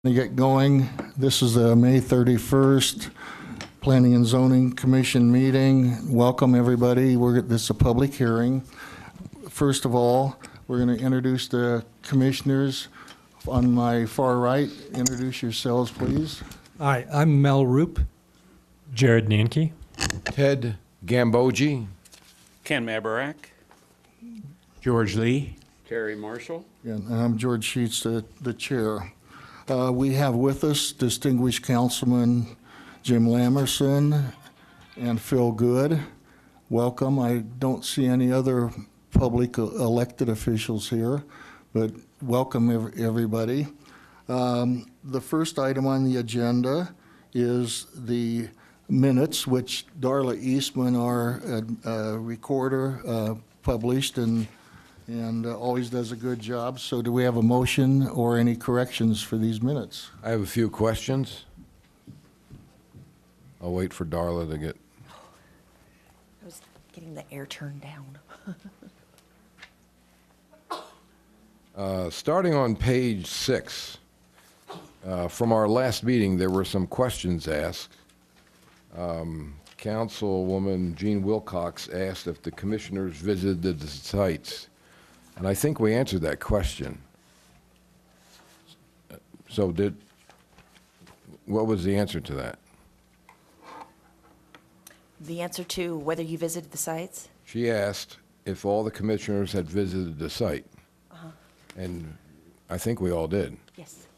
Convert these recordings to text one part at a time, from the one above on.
To get going, this is the May 31st Planning and Zoning Commission meeting. Welcome, everybody. This is a public hearing. First of all, we're going to introduce the commissioners. On my far right, introduce yourselves, please. Hi, I'm Mel Roop. Jared Nanke. Ted Gambogi. Ken Mabarak. George Lee. Terry Marshall. And I'm George Sheets, the chair. We have with us distinguished councilman Jim Lamerson and Phil Good. Welcome. I don't see any other public elected officials here, but welcome everybody. The first item on the agenda is the minutes, which Darla Eastman, our recorder, published and always does a good job. So do we have a motion or any corrections for these minutes? I have a few questions. I'll wait for Darla to get. I was getting the air turned down. Starting on page 6, from our last meeting, there were some questions asked. Councilwoman Jean Wilcox asked if the commissioners visited the sites, and I think we answered that question. So what was the answer to that? The answer to whether you visited the sites? She asked if all the commissioners had visited the site, and I think we all did. Yes.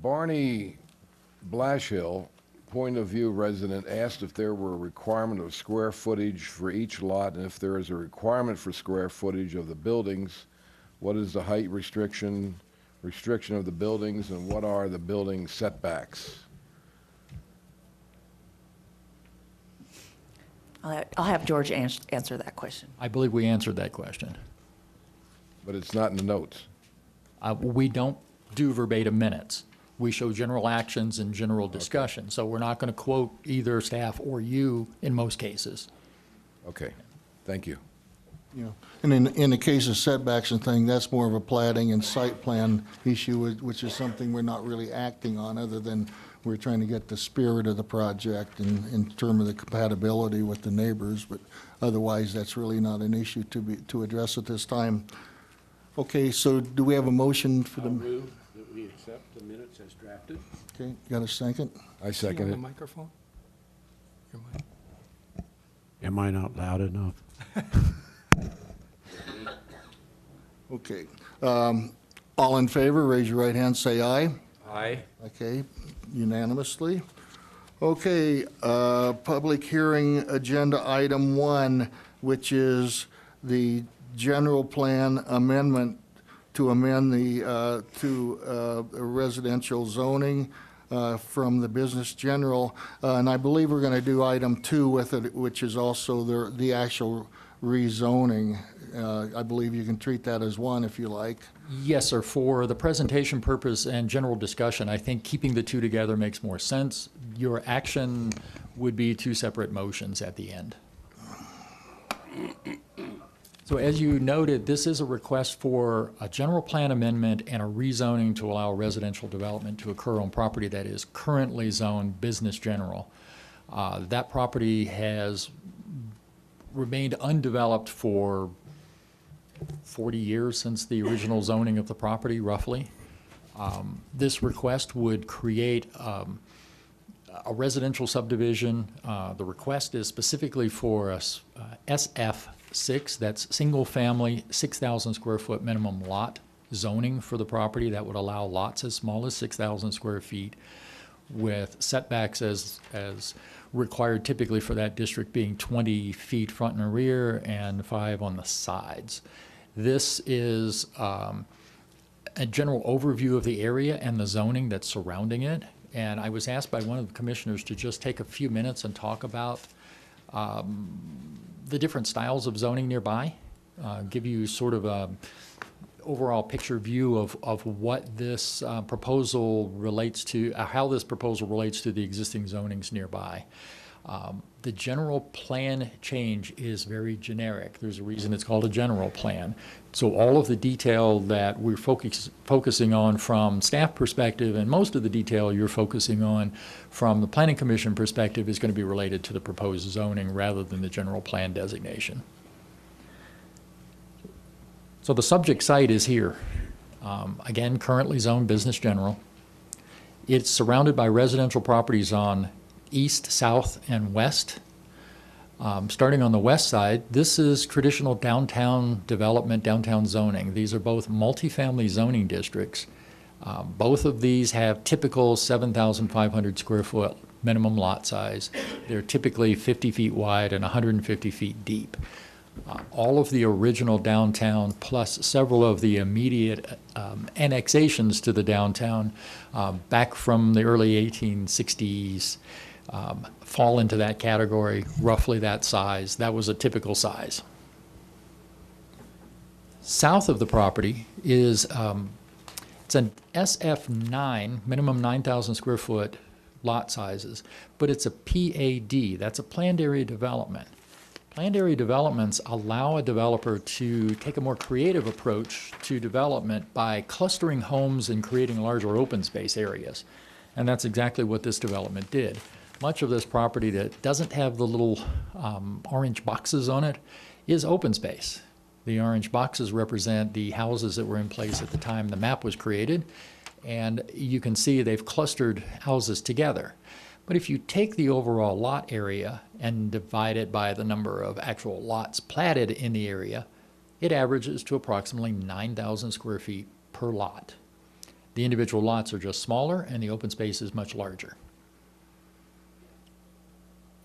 Barney Blashill, Point of View resident, asked if there were a requirement of square footage for each lot, and if there is a requirement for square footage of the buildings, what is the height restriction of the buildings, and what are the building setbacks? I'll have George answer that question. I believe we answered that question. But it's not in the notes. We don't do verbatim minutes. We show general actions and general discussion. So we're not going to quote either staff or you in most cases. Okay, thank you. Yeah. And in the case of setbacks and things, that's more of a plating and site plan issue, which is something we're not really acting on, other than we're trying to get the spirit of the project in terms of the compatibility with the neighbors. But otherwise, that's really not an issue to address at this time. Okay, so do we have a motion for the? I'll move that we accept the minutes as drafted. Okay, got a second? I second On it. the microphone? Your mic. Am I not loud enough? Okay. All in favor, raise your right hand, say aye. Aye. Okay, unanimously. Okay, public hearing agenda item 1, which is the general plan amendment to amend the residential zoning from the business general. And I believe we're going to do item 2 with it, which is also the actual rezoning. I believe you can treat that as one if you like. Yes, sir. For the presentation purpose and general discussion, I think keeping the two together makes more sense. Your action would be 2 separate motions at the end. So as you noted, this is a request for a general plan amendment and a rezoning to allow residential development to occur on property that is currently zoned business general. That property has remained undeveloped for 40 years since the original zoning of the property, roughly. This request would create a residential subdivision. The request is specifically for a SF6, that's single family, 6,000 square foot minimum lot zoning for the property. That would allow lots as small as 6,000 square feet with setbacks as required typically for that district being 20 feet front and rear and 5 on the sides. This is a general overview of the area and the zoning that's surrounding it. And I was asked by one of the commissioners to just take a few minutes and talk about the different styles of zoning nearby, give you sort of a overall picture view of what this proposal relates to, how this proposal relates to the existing zonings nearby. The general plan change is very generic. There's a reason it's called a general plan. So all of the detail that we're focusing on from staff perspective, and most of the detail you're focusing on from the Planning Commission perspective, is going to be related to the proposed zoning rather than the general plan designation. So the subject site is here. Again, currently zoned business general. It's surrounded by residential properties on east, south, and west. Starting on the west side, this is traditional downtown development, downtown zoning. These are both multifamily zoning districts. Both of these have typical 7,500 square foot minimum lot size. They're typically 50 feet wide and 150 feet deep. All of the original downtown, plus several of the immediate annexations to the downtown back from the early 1860s, fall into that category, roughly that size. That was a typical size. South of the property is it's an SF9, minimum 9,000 square foot lot sizes, but it's a PAD, that's a planned area development. Planned area developments allow a developer to take a more creative approach to development by clustering homes and creating larger open space areas. And that's exactly what this development did. Much of this property that doesn't have the little orange boxes on it is open space. The orange boxes represent the houses that were in place at the time the map was created, and you can see they've clustered houses together. But if you take the overall lot area and divide it by the number of actual lots platted in the area, it averages to approximately 9,000 square feet per lot. The individual lots are just smaller and the open space is much larger.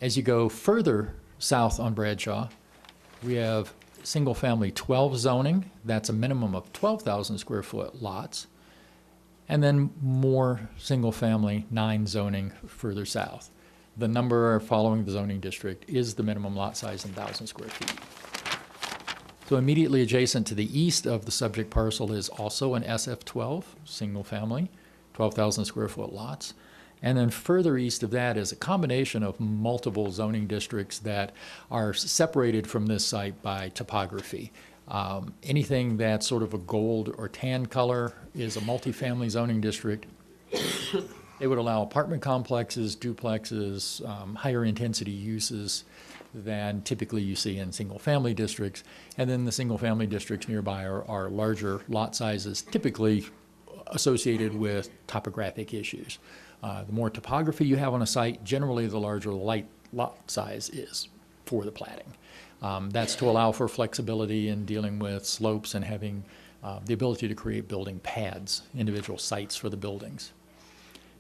As you go further south on Bradshaw, we have single-family 12 zoning. That's a minimum of 12,000 square foot lots. And then more single-family 9 zoning further south. The number following the zoning district is the minimum lot size in 1,000 square feet. So immediately adjacent to the east of the subject parcel is also an SF12, single-family, 12,000 square foot lots. And then further east of that is a combination of multiple zoning districts that are separated from this site by topography. Anything that's sort of a gold or tan color is a multifamily zoning district. It would allow apartment complexes, duplexes, higher intensity uses than typically you see in single-family districts. And then the single-family districts nearby are larger lot sizes, typically associated with topographic issues. The more topography you have on a site, generally the larger the lot size is for the platting. That's to allow for flexibility in dealing with slopes and having the ability to create building pads, individual sites for the buildings.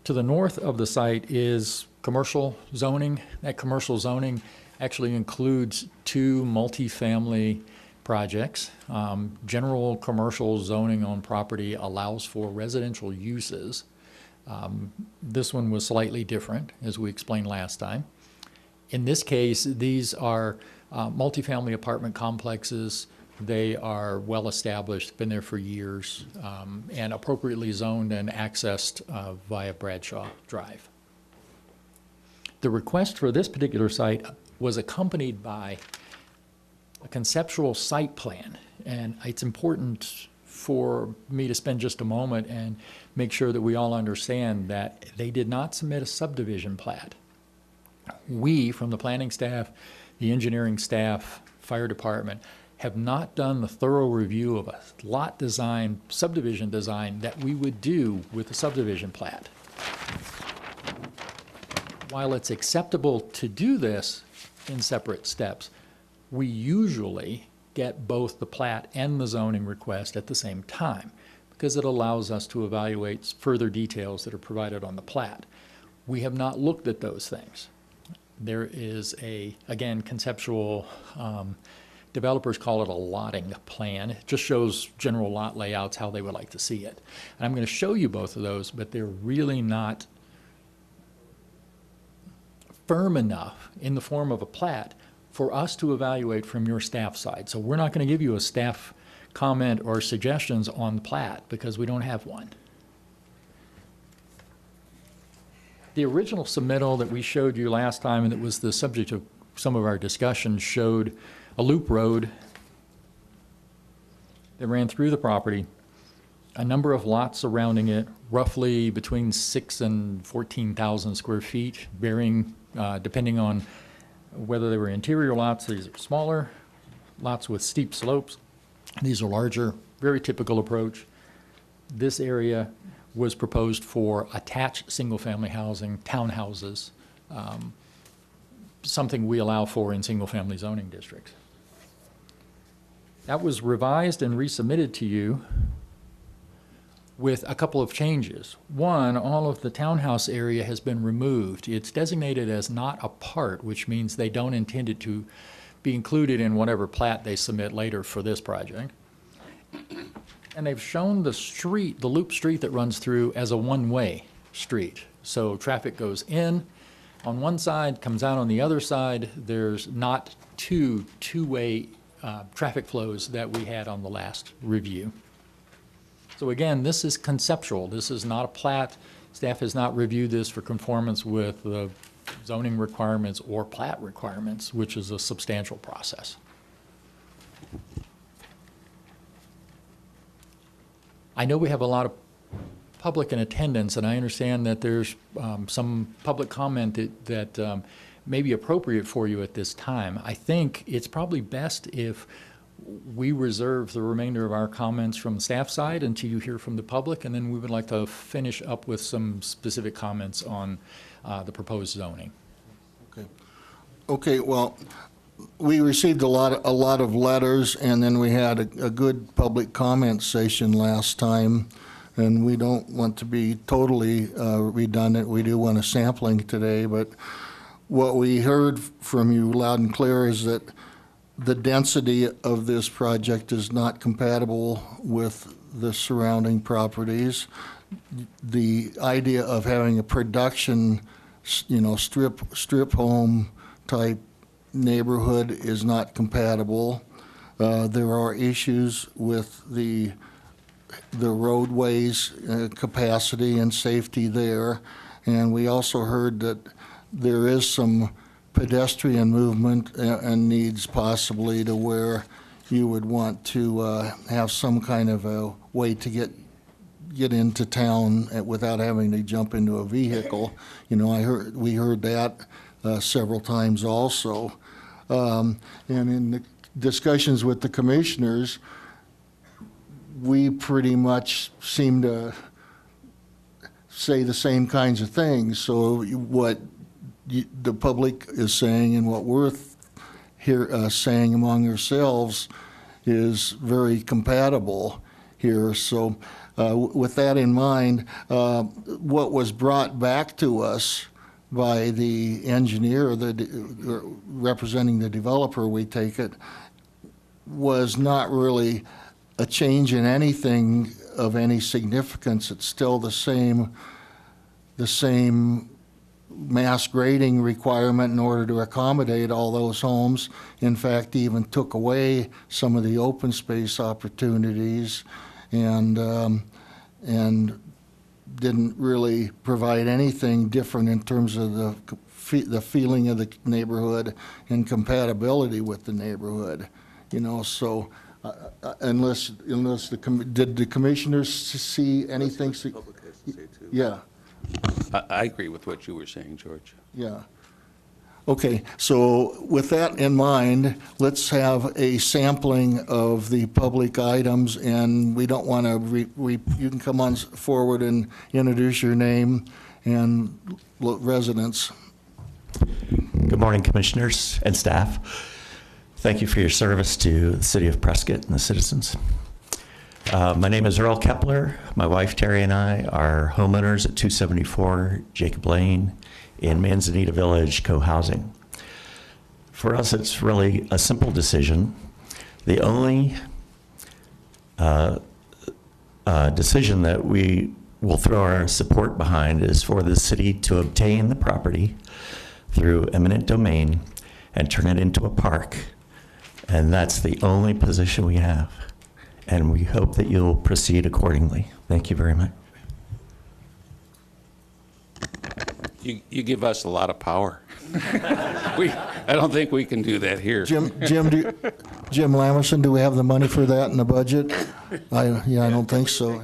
To the north of the site is commercial zoning. That commercial zoning actually includes 2 multifamily projects. General commercial zoning on property allows for residential uses. This one was slightly different, as we explained last time. In this case, these are multifamily apartment complexes. They are well established, been there for years, and appropriately zoned and accessed via Bradshaw Drive. The request for this particular site was accompanied by a conceptual site plan, and it's important for me to spend just a moment and make sure that we all understand that they did not submit a subdivision plat. We, from the planning staff, the engineering staff, fire department, have not done the thorough review of a lot design, subdivision design that we would do with a subdivision plat. While it's acceptable to do this in separate steps, we usually get both the plat and the zoning request at the same time because it allows us to evaluate further details that are provided on the plat. We have not looked at those things. There is again, conceptual, developers call it a lotting plan. It just shows general lot layouts, how they would like to see it. And I'm going to show you both of those, but they're really not firm enough in the form of a plat for us to evaluate from your staff side. So we're not going to give you a staff comment or suggestions on the plat because we don't have one. The original submittal that we showed you last time, and that was the subject of some of our discussion, showed a loop road that ran through the property, a number of lots surrounding it, roughly between 6,000 and 14,000 square feet, varying depending on whether they were interior lots. These are smaller, lots with steep slopes. These are larger, very typical approach. This area was proposed for attached single-family housing, townhouses, something we allow for in single-family zoning districts. That was revised and resubmitted to you with a couple of changes. One, all of the townhouse area has been removed. It's designated as not a part, which means they don't intend it to be included in whatever plat they submit later for this project. And they've shown the street, the loop street that runs through, as a one-way street. So traffic goes in on one side, comes out on the other side. There's not two-way traffic flows that we had on the last review. So again, this is conceptual. This is not a plat. Staff has not reviewed this for conformance with the zoning requirements or plat requirements, which is a substantial process. I know we have a lot of public in attendance, and I understand that there's some public comment that may be appropriate for you at this time. I think it's probably best if we reserve the remainder of our comments from the staff side until you hear from the public, and then we would like to finish up with some specific comments on the proposed zoning. Okay, well, we received a lot of letters, and then we had a good public comment session last time, and we don't want to be totally redundant. We do want a sampling today, but what we heard from you loud and clear is that the density of this project is not compatible with the surrounding properties. The idea of having a production, strip home type neighborhood is not compatible. There are issues with the roadways capacity and safety there, and we also heard that there is some pedestrian movement and needs possibly to where you would want to have some kind of a way to get into town without having to jump into a vehicle. We heard that several times also. And in the discussions with the commissioners, we pretty much seem to say the same kinds of things. So what the public is saying and what we're saying among ourselves is very compatible here. So with that in mind, what was brought back to us by the engineer representing the developer, we take it, was not really a change in anything of any significance. It's still the same mass grading requirement in order to accommodate all those homes. In fact, even took away some of the open space opportunities and didn't really provide anything different in terms of the feeling of the neighborhood and compatibility with the neighborhood. So unless did the commissioners see anything? The public has to say too. Yeah. I agree with what you were saying, George. Yeah. Okay, so with that in mind, let's have a sampling of the public items, and we don't want to, you can come on forward and introduce your name and residence. Good morning, commissioners and staff. Thank you for your service to the city of Prescott and the citizens. My name is Earl Kepler. My wife Terry and I are homeowners at 274 Jacob Lane in Manzanita Village co-housing. For us, it's really a simple decision. The only decision that we will throw our support behind is for the city to obtain the property through eminent domain and turn it into a park. And that's the only position we have. And we hope that you'll proceed accordingly. Thank you very much. You give us a lot of power. I don't think we can do that here. Jim Lamerson, do we have the money for that in the budget? I don't think so.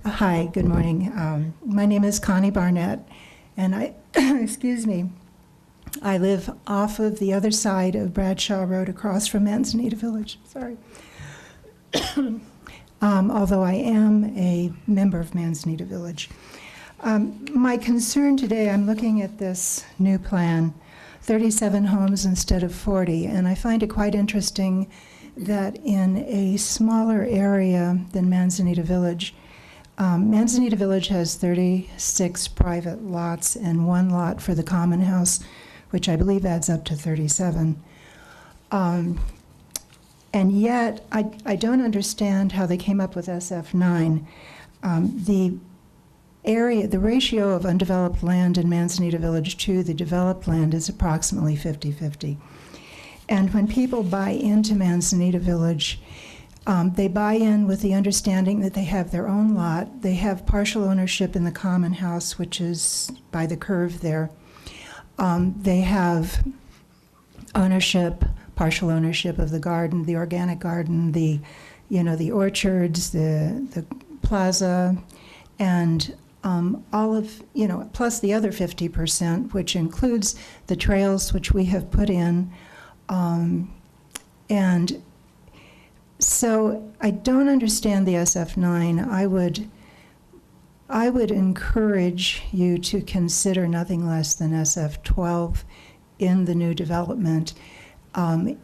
Hi, good morning. My name is Connie Barnett, and I, excuse me, I live off of the other side of Bradshaw Road across from Manzanita Village. Sorry. Although I am a member of Manzanita Village. My concern today, I'm looking at this new plan, 37 homes instead of 40, and I find it quite interesting that in a smaller area than Manzanita Village, Manzanita Village has 36 private lots and 1 lot for the common house, which I believe adds up to 37. And yet, I don't understand how they came up with SF9. The ratio of undeveloped land in Manzanita Village to the developed land is approximately 50-50. And when people buy into Manzanita Village, they buy in with the understanding that they have their own lot. They have partial ownership in the common house, which is by the curve there. They have partial ownership of the garden, the organic garden, the orchards, the plaza, and all of, plus the other 50%, which includes the trails which we have put in. And so I don't understand the SF9. I would encourage you to consider nothing less than SF12 in the new development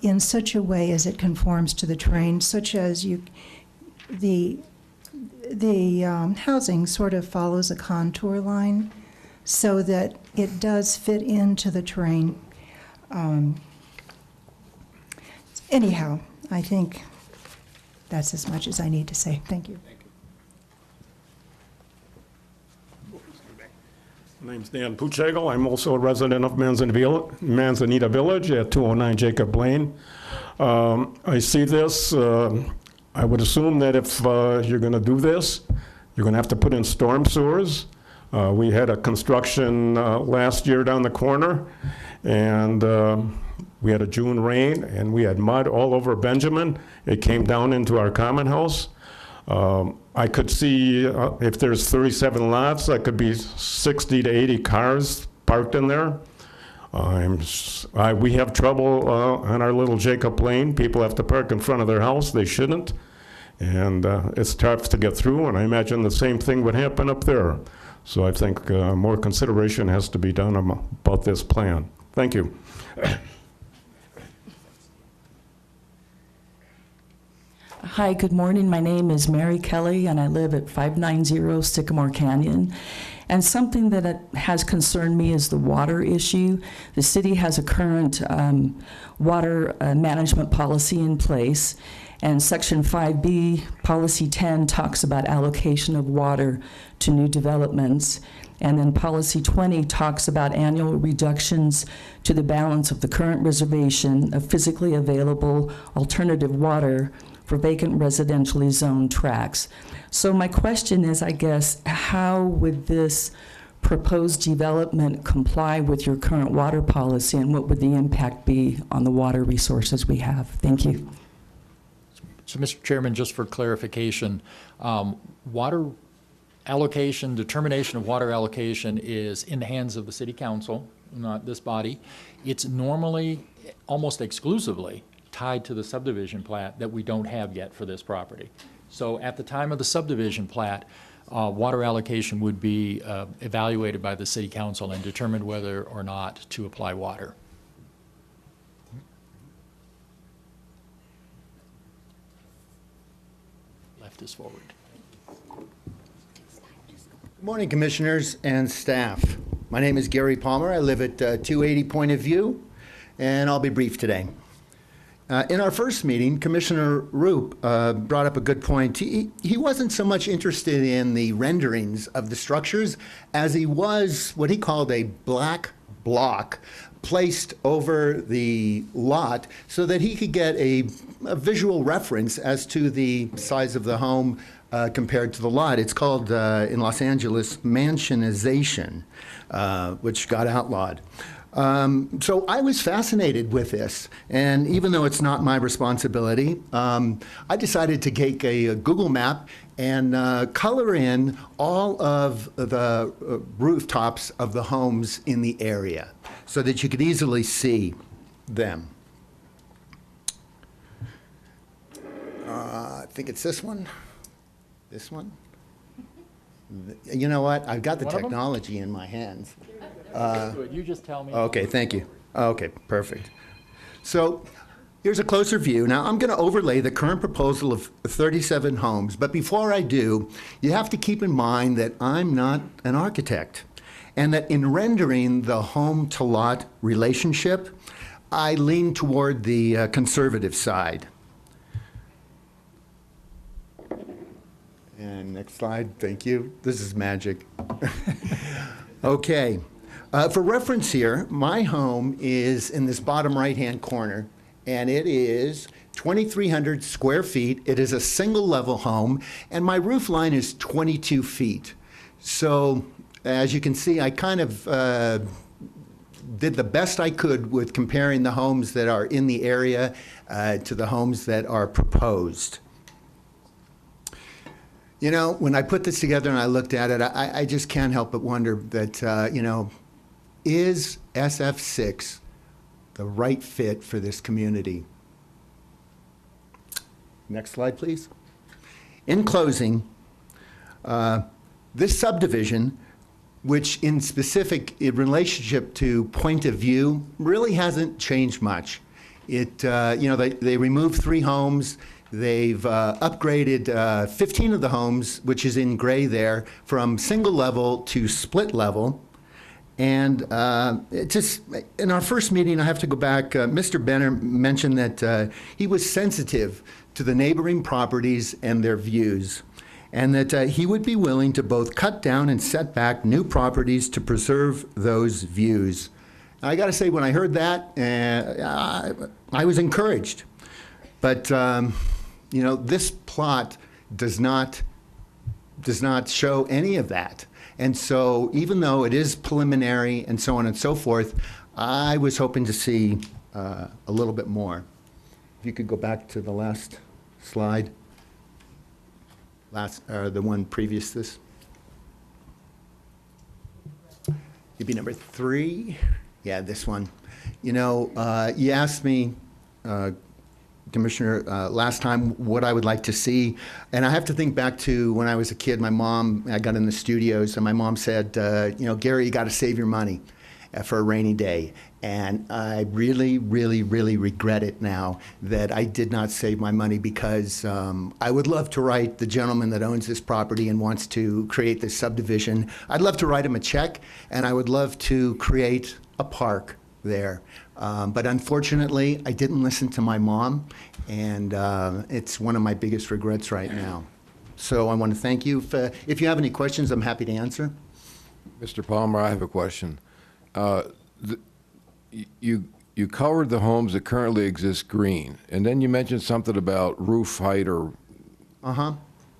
in such a way as it conforms to the terrain, such as the housing sort of follows a contour line so that it does fit into the terrain. Anyhow, I think that's as much as I need to say. Thank you. My name's Dan Puchegel. I'm also a resident of Manzanita Village at 209 Jacob Lane. I see this. I would assume that if you're going to do this, you're going to have to put in storm sewers. We had a construction last year down the corner, and we had a June rain, and we had mud all over Benjamin. It came down into our common house. I could see if there's 37 lots, that could be 60 to 80 cars parked in there. We have trouble on our little Jacob Lane. People have to park in front of their house. They shouldn't. And it's tough to get through, and I imagine the same thing would happen up there. So I think more consideration has to be done about this plan. Thank you. Hi, good morning. My name is Mary Kelly, and I live at 590 Sycamore Canyon. And something that has concerned me is the water issue. The city has a current water management policy in place, and Section 5B, Policy 10, talks about allocation of water to new developments. And then Policy 20 talks about annual reductions to the balance of the current reservation of physically available alternative water for vacant residentially zoned tracts. So my question is, I guess, how would this proposed development comply with your current water policy, and what would the impact be on the water resources we have? Thank you. So, Mr. Chairman, just for clarification, water allocation, determination of water allocation is in the hands of the City Council, not this body. It's normally, almost exclusively, tied to the subdivision plat that we don't have yet for this property. So at the time of the subdivision plat, water allocation would be evaluated by the City Council and determined whether or not to apply water. Left is forward. Good morning, Commissioners and staff. My name is Gary Palmer. I live at 280 Point of View, and I'll be brief today. In our first meeting, Commissioner Roop brought up a good point. He wasn't so much interested in the renderings of the structures as he was what he called a black block placed over the lot so that he could get a visual reference as to the size of the home, compared to the lot. It's called, in Los Angeles, mansionization, which got outlawed. So I was fascinated with this, and even though it's not my responsibility, I decided to take a Google map and color in all of the rooftops of the homes in the area so that you could easily see them. I think it's this one. This one. You know what? I've got the One of 'em? technology in my hands. You just tell me. Okay, thank you. Okay, perfect. So here's a closer view. Now, I'm going to overlay the current proposal of 37 homes, but before I do, you have to keep in mind that I'm not an architect, and that in rendering the home-to-lot relationship, I lean toward the conservative side. And next slide, thank you. This is magic. Okay. For reference here, my home is in this bottom right-hand corner, and it is 2,300 square feet. It is a single-level home, and my roof line is 22 feet. So, as you can see, I kind of did the best I could with comparing the homes that are in the area to the homes that are proposed. You know, when I put this together and I looked at it, I just can't help but wonder that, you know, is SF6 the right fit for this community? Next slide, please. In closing, this subdivision, which in specific in relationship to point of view, really hasn't changed much. It, you know, they removed 3 homes. They've upgraded 15 of the homes, which is in gray there, from single level to split level. And it just, in our first meeting, I have to go back, Mr. Benner mentioned that he was sensitive to the neighboring properties and their views, and that he would be willing to both cut down and set back new properties to preserve those views. I got to say, when I heard that, I was encouraged. But, you know, this plot does not show any of that. And so even though it is preliminary and so on and so forth, I was hoping to see a little bit more. If you could go back to the last slide, the one previous to this. It'd be number 3. Yeah, this one. You know, you asked me, Commissioner, last time what I would like to see, and I have to think back to when I was a kid. I got in the studios, and my mom said, you know, Gary, you got to save your money for a rainy day. And I really, really, really regret it now that I did not save my money, because I would love to write the gentleman that owns this property and wants to create this subdivision. I'd love to write him a check, and I would love to create a park there. But unfortunately, I didn't listen to my mom, and it's one of my biggest regrets right now. So I want to thank you. If you have any questions, I'm happy to answer. Mr. Palmer, I have a question. You colored the homes that currently exist green, and then you mentioned something about roof height or... Uh-huh.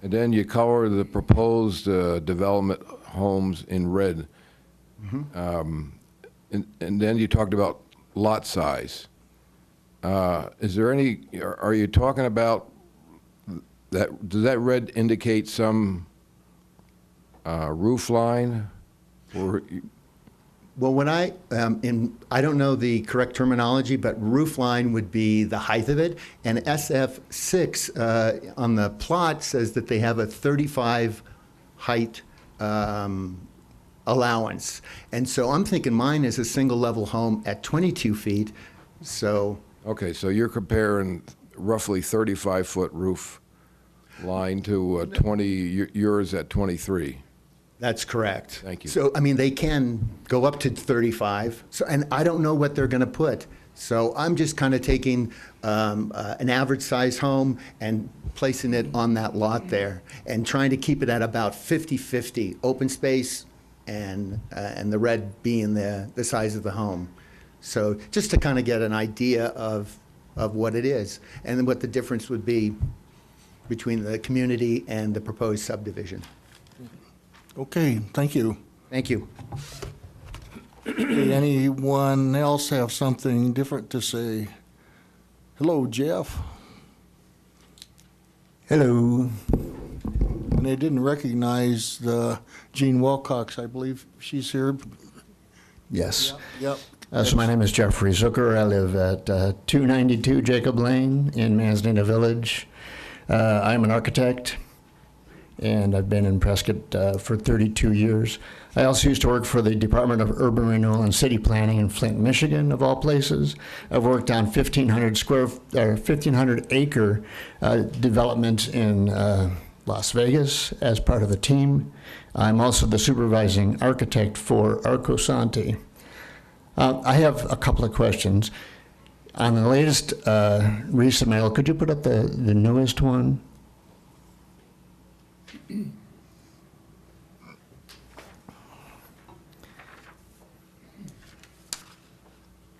And then you color the proposed development homes in red. Mm-hmm. And then you talked about lot size. Is there any, are you talking about that, does that red indicate some roof line? Or Well, when I don't know the correct terminology, but roof line would be the height of it, and SF6 on the plot says that they have a 35 height allowance. And so I'm thinking mine is a single level home at 22 feet, so. Okay, so you're comparing roughly 35-foot roof line to yours at 23. That's correct. Thank you. So, I mean, they can go up to 35, so, and I don't know what they're going to put. So I'm just kind of taking an average size home and placing it on that lot there and trying to keep it at about 50-50 open space and the red being the size of the home. So just to kind of get an idea of what it is and what the difference would be. between the community and the proposed subdivision. Okay, thank you. Thank you. Okay, anyone else have something different to say? Hello, Jeff. Hello. And they didn't recognize Jean Wilcox. I believe she's here. Yes. Yep. So my name is Jeffrey Zucker. I live at 292 Jacob Lane in Manzanita Village. I'm an architect, and I've been in Prescott for 32 years. I also used to work for the Department of Urban Renewal and City Planning in Flint, Michigan, of all places. I've worked on 1,500 acre developments in Las Vegas as part of the team. I'm also the supervising architect for Arcosanti. I have a couple of questions. On the latest resubmittal, could you put up the newest one?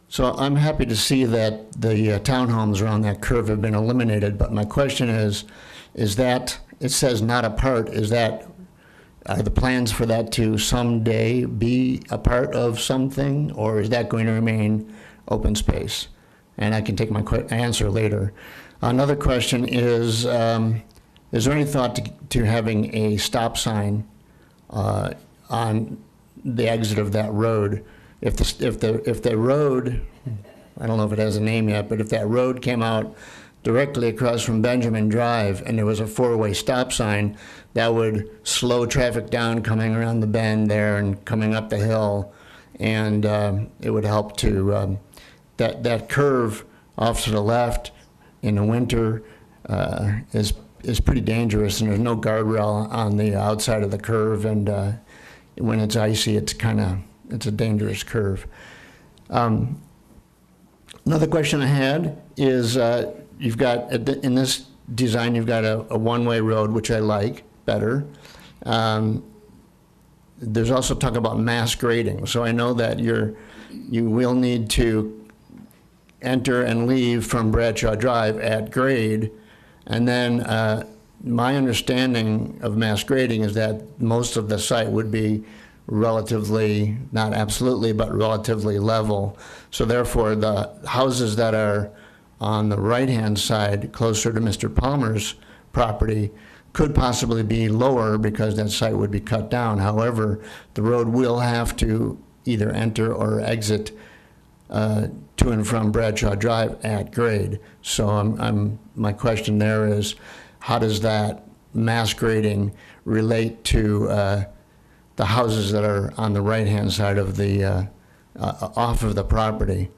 So I'm happy to see that the townhomes around that curve have been eliminated, but my question is that, it says not a part, are the plans for that to someday be a part of something, or is that going to remain open space? And I can take my answer later. Another question is there any thought to having a stop sign on the exit of that road? If the road, I don't know if it has a name yet, but if that road came out directly across from Benjamin Drive and there was a four-way stop sign, that would slow traffic down coming around the bend there and coming up the hill, and it would help to, that curve off to the left in the winter is pretty dangerous, and there's no guardrail on the outside of the curve, and when it's icy, it's a dangerous curve. Another question I had is you've got, in this design, you've got a one-way road, which I like better. There's also talk about mass grading. So I know that you will need to enter and leave from Bradshaw Drive at grade. And then my understanding of mass grading is that most of the site would be relatively, not absolutely, but relatively level. So therefore, the houses that are on the right-hand side, closer to Mr. Palmer's property, could possibly be lower because that site would be cut down. However, the road will have to either enter or exit to and from Bradshaw Drive at grade. So my question there is, how does that mass grading relate to the houses that are on the right-hand side of the, off of the property?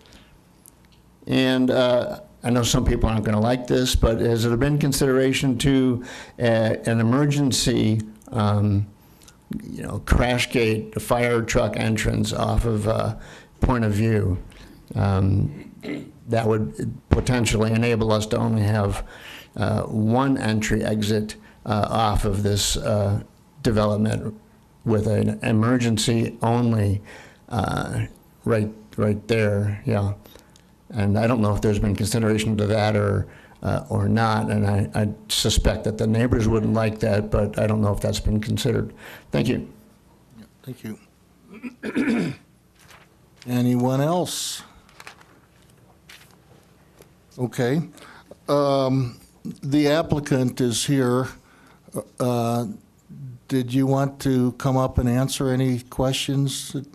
And I know some people aren't going to like this, but has there been consideration to an emergency, crash gate, fire truck entrance off of Point of View? That would potentially enable us to only have one entry exit off of this development with an emergency only right there, yeah. And I don't know if there's been consideration to that or not, and I suspect that the neighbors wouldn't like that, but I don't know if that's been considered. Thank you. Thank you. Anyone else? Okay. The applicant is here. Did you want to come up and answer any questions that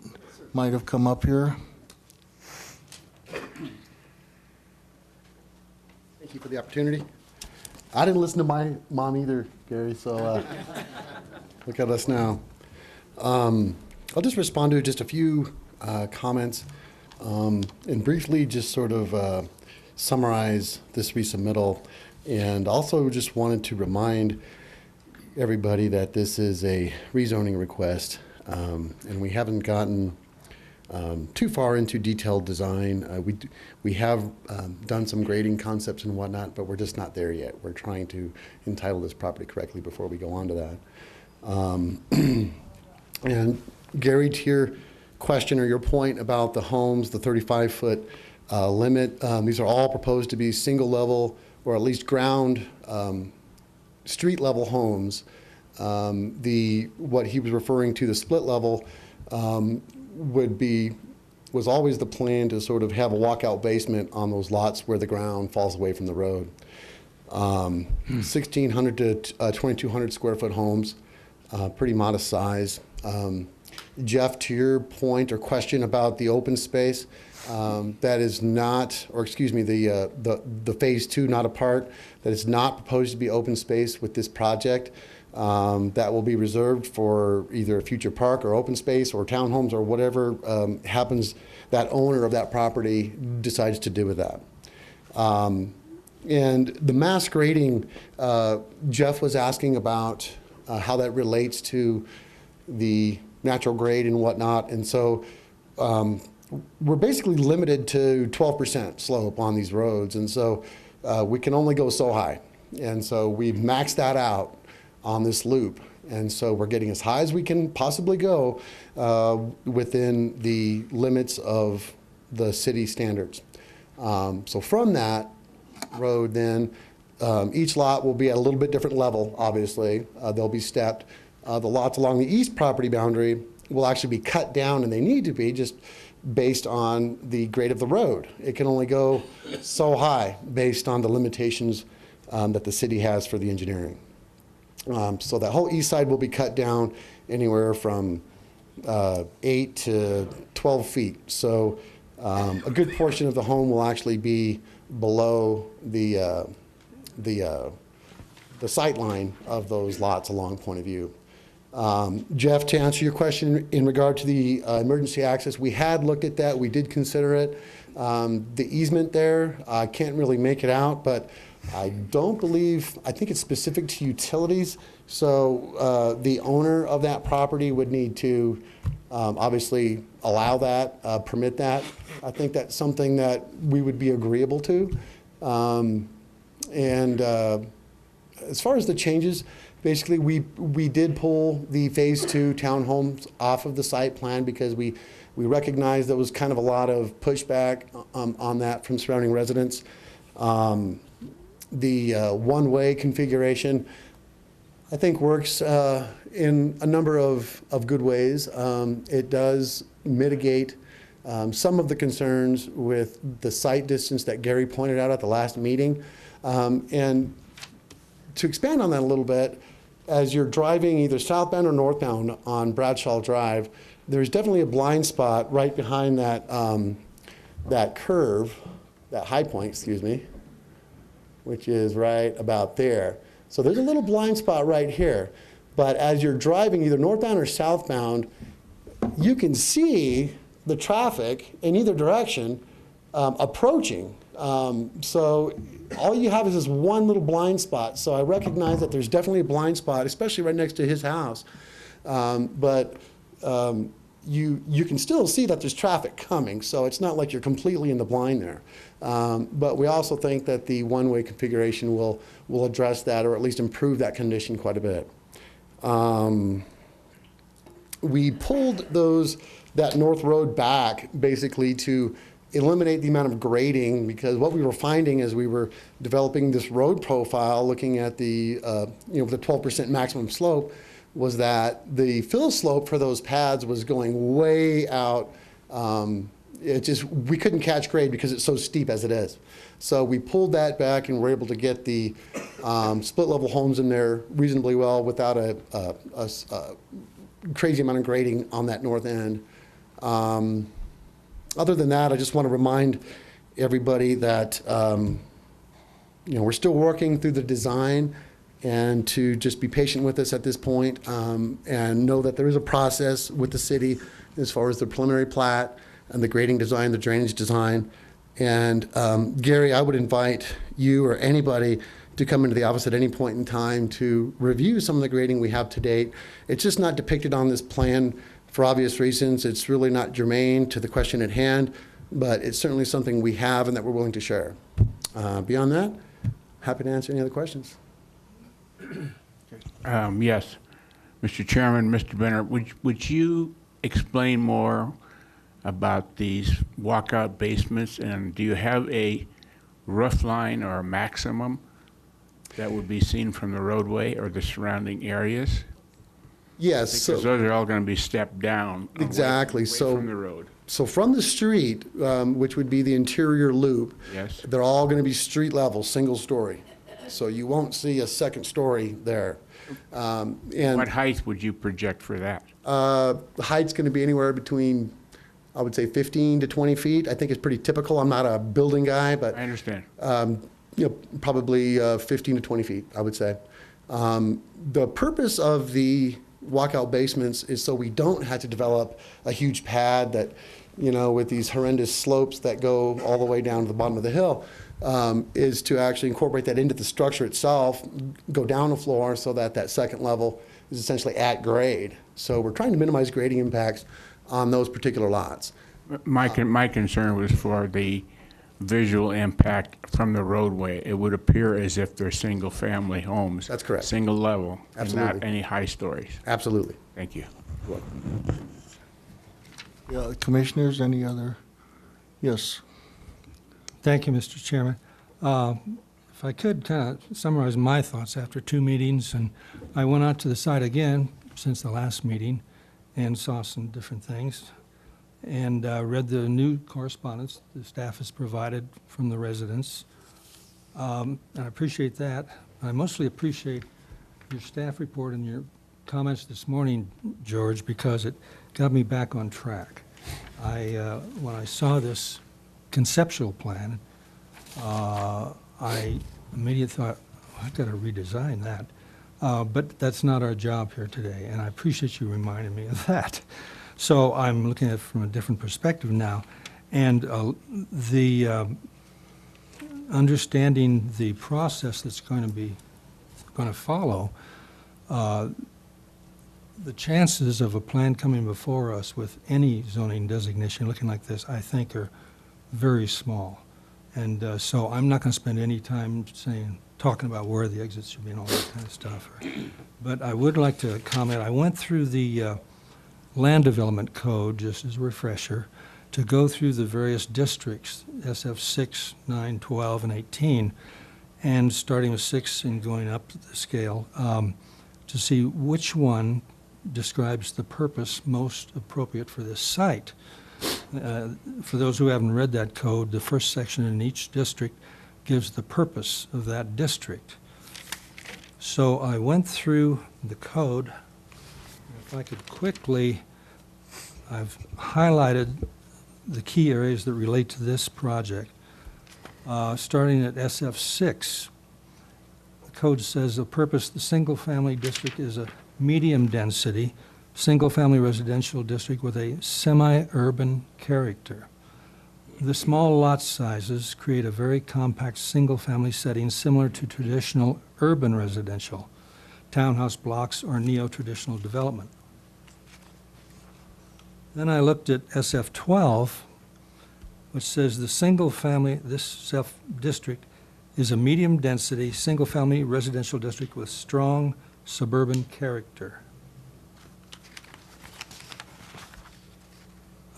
might have come up here? Thank you for the opportunity. I didn't listen to my mom either, Gary, so look at us now. I'll just respond to just a few comments and briefly just sort of summarize this resubmittal, and also just wanted to remind everybody that this is a rezoning request, and we haven't gotten too far into detailed design. We have done some grading concepts and whatnot, but we're just not there yet. We're trying to entitle this property correctly before we go on to that. And Gary, to your question or your point about the homes, the 35-foot limit, these are all proposed to be single level or at least ground street level homes. What he was referring to, the split level, was always the plan to sort of have a walkout basement on those lots where the ground falls away from the road. 1,600 to 2,200 square foot homes, pretty modest size. Jeff, to your point or question about the open space, that is not, or excuse me, the phase 2 not a part, that is not proposed to be open space with this project. That will be reserved for either a future park or open space or townhomes or whatever happens that owner of that property decides to do with that. And the mass grading, Jeff was asking about how that relates to the natural grade and whatnot. And so we're basically limited to 12% slope on these roads. And so we can only go so high. And so we've maxed that out on this loop. And so we're getting as high as we can possibly go within the limits of the city standards. So from that road then, each lot will be at a little bit different level, obviously. They'll be stepped. The lots along the east property boundary will actually be cut down, and they need to be just based on the grade of the road. It can only go so high based on the limitations that the city has for the engineering. So that whole east side will be cut down anywhere from 8 to 12 feet. So a good portion of the home will actually be below the sight line of those lots along Point of View. Jeff, to answer your question in regard to the emergency access, we had looked at that. We did consider it. The easement there, I can't really make it out, but I don't believe, I think it's specific to utilities. So the owner of that property would need to obviously allow that, permit that. I think that's something that we would be agreeable to. As far as the changes, basically we did pull the phase 2 townhomes off of the site plan because we recognized there was kind of a lot of pushback on that from surrounding residents. The one-way configuration, I think, works in a number of good ways. It does mitigate some of the concerns with the site distance that Gary pointed out at the last meeting. And to expand on that a little bit, as you're driving either southbound or northbound on Bradshaw Drive, there's definitely a blind spot right behind that, that curve, that high point, excuse me, which is right about there. So there's a little blind spot right here. But as you're driving either northbound or southbound, you can see the traffic in either direction approaching. So all you have is this one little blind spot. So I recognize that there's definitely a blind spot, especially right next to his house. You can still see that there's traffic coming, so it's not like you're completely in the blind there. But we also think that the one-way configuration will address that, or at least improve that condition quite a bit. We pulled that north road back basically to eliminate the amount of grading, because what we were finding as we were developing this road profile, looking at the the 12% maximum slope, was that the fill slope for those pads was going way out. We couldn't catch grade because it's so steep as it is. So we pulled that back and were able to get the split level homes in there reasonably well without a crazy amount of grading on that north end. Other than that, I just want to remind everybody that we're still working through the design, and to just be patient with us at this point, and know that there is a process with the city as far as the preliminary plat and the grading design, the drainage design. And Gary, I would invite you or anybody to come into the office at any point in time to review some of the grading we have to date. It's just not depicted on this plan for obvious reasons. It's really not germane to the question at hand, but it's certainly something we have and that we're willing to share. Beyond that, happy to answer any other questions. Yes, Mr. Chairman, Mr. Benner, would you explain more about these walkout basements, and do you have a rough line or a maximum? that would be seen from the roadway or the surrounding areas? Yes. Because those are all going to be stepped down. Exactly. Away from the road. So from the street, which would be the interior loop, Yes. they're all going to be street level, single story. So you won't see a second story there. And What height would you project for that? the height's going to be anywhere between, I would say, 15 to 20 feet. I think it's pretty typical. I'm not a building guy, but I understand. probably 15 to 20 feet, I would say. The purpose of the walkout basements is so we don't have to develop a huge pad that, with these horrendous slopes that go all the way down to the bottom of the hill, is to actually incorporate that into the structure itself, go down the floor so that that second level is essentially at grade. So we're trying to minimize grading impacts on those particular lots. My concern was for the visual impact from the roadway. It would appear as if they're single-family homes. That's correct. Single level. Absolutely. And not any high stories. Absolutely. Thank you. Yeah, commissioners, any other? Yes. Thank you, Mr. Chairman. If I could kind of summarize my thoughts after 2 meetings, and I went out to the site again since the last meeting and saw some different things, and read the new correspondence the staff has provided from the residents. And I appreciate that. I mostly appreciate your staff report and your comments this morning, George, because it got me back on track. When I saw this conceptual plan, I immediately thought, I've got to redesign that. But that's not our job here today, and I appreciate you reminding me of that. So I'm looking at it from a different perspective now, and the understanding the process that's going to follow, the chances of a plan coming before us with any zoning designation looking like this, I think, are very small. And so I'm not going to spend any time talking about where the exits should be and all that kind of stuff. But I would like to comment. I went through the land development code, just as a refresher, to go through the various districts, SF 6, 9, 12, and 18, and starting with 6 and going up the scale, to see which one describes the purpose most appropriate for this site. For those who haven't read that code, the first section in each district gives the purpose of that district. So I went through the code. If I could quickly, I've highlighted the key areas that relate to this project. Starting at SF 6, the code says the purpose, the single-family district is a medium-density, single-family residential district with a semi-urban character. The small lot sizes create a very compact single-family setting similar to traditional urban residential, townhouse blocks, or neo-traditional development. Then I looked at SF 12, which says the single-family, this district is a medium-density, single-family residential district with strong suburban character.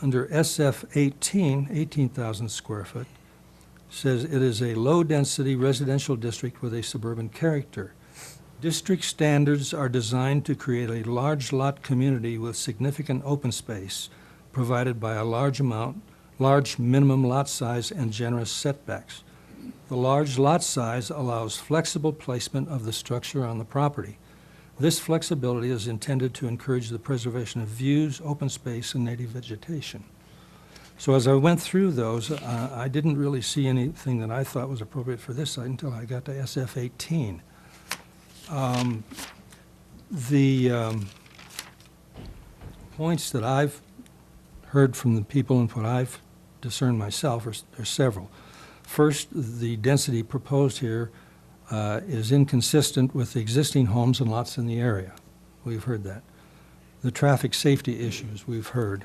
Under SF 18, 18,000 square foot, says it is a low-density residential district with a suburban character. District standards are designed to create a large lot community with significant open space, provided by a large minimum lot size and generous setbacks. The large lot size allows flexible placement of the structure on the property. This flexibility is intended to encourage the preservation of views, open space, and native vegetation. So as I went through those, I didn't really see anything that I thought was appropriate for this site until I got to SF 18. The points that I've heard from the people and what I've discerned myself are several. First, the density proposed here is inconsistent with the existing homes and lots in the area. We've heard that. The traffic safety issues we've heard.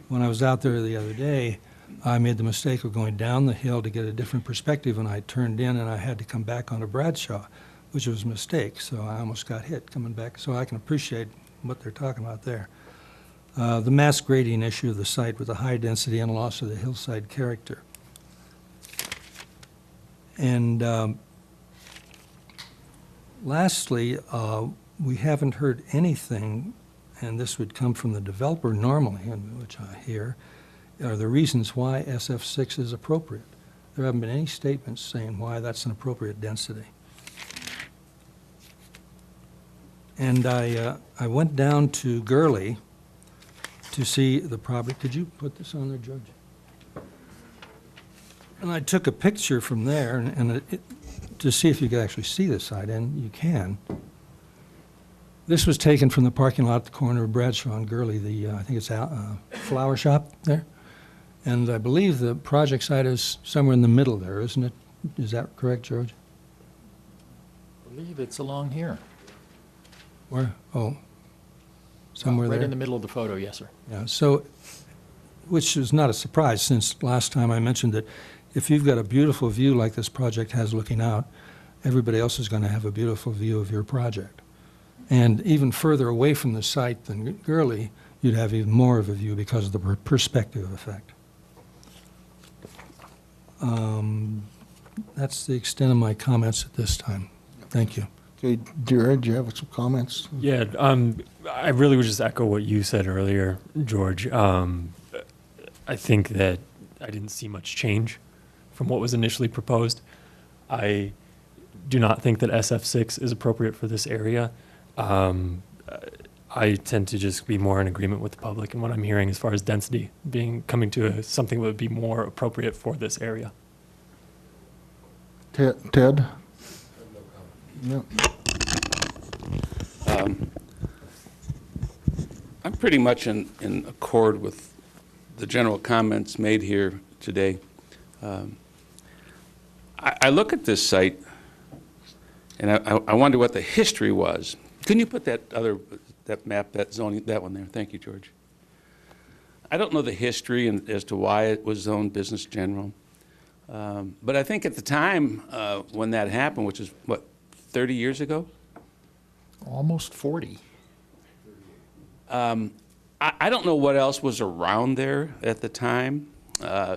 When I was out there the other day, I made the mistake of going down the hill to get a different perspective, and I turned in and I had to come back onto Bradshaw, which was a mistake, so I almost got hit coming back, so I can appreciate what they're talking about there. The mass grading issue of the site with the high density and loss of the hillside character. And Lastly, we haven't heard anything, and this would come from the developer normally, which I hear, are the reasons why SF6 is appropriate. There haven't been any statements saying why that's an appropriate density. And I went down to Gurley to see the property. Could you put this on there, Judge? And I took a picture from there to see if you could actually see the site, and you can. This was taken from the parking lot at the corner of Bradshaw and Gurley, I think it's a flower shop there. And I believe the project site is somewhere in the middle there, isn't it? Is that correct, George? I believe it's along here. Where? Oh, somewhere there? Right in the middle of the photo, yes, sir. Yeah, so, which is not a surprise, since last time I mentioned that if you've got a beautiful view like this project has looking out, everybody else is going to have a beautiful view of your project. And even further away from the site than Gurley, you'd have even more of a view because of the perspective effect. That's the extent of my comments at this time. Thank you. Okay, Jared, do you have some comments? Yeah, I really would just echo what you said earlier, George. I think that I didn't see much change from what was initially proposed. I do not think that SF6 is appropriate for this area. I tend to just be more in agreement with the public and what I'm hearing as far as density coming to something that would be more appropriate for this area. Ted? No. I'm pretty much in accord with the general comments made here today. I look at this site and I wonder what the history was. Can you put that map, that zoning, that one there? Thank you, George. I don't know the history as to why it was zoned business general. But I think at the time when that happened, which is, what, 30 years ago? Almost 40. I don't know what else was around there at the time.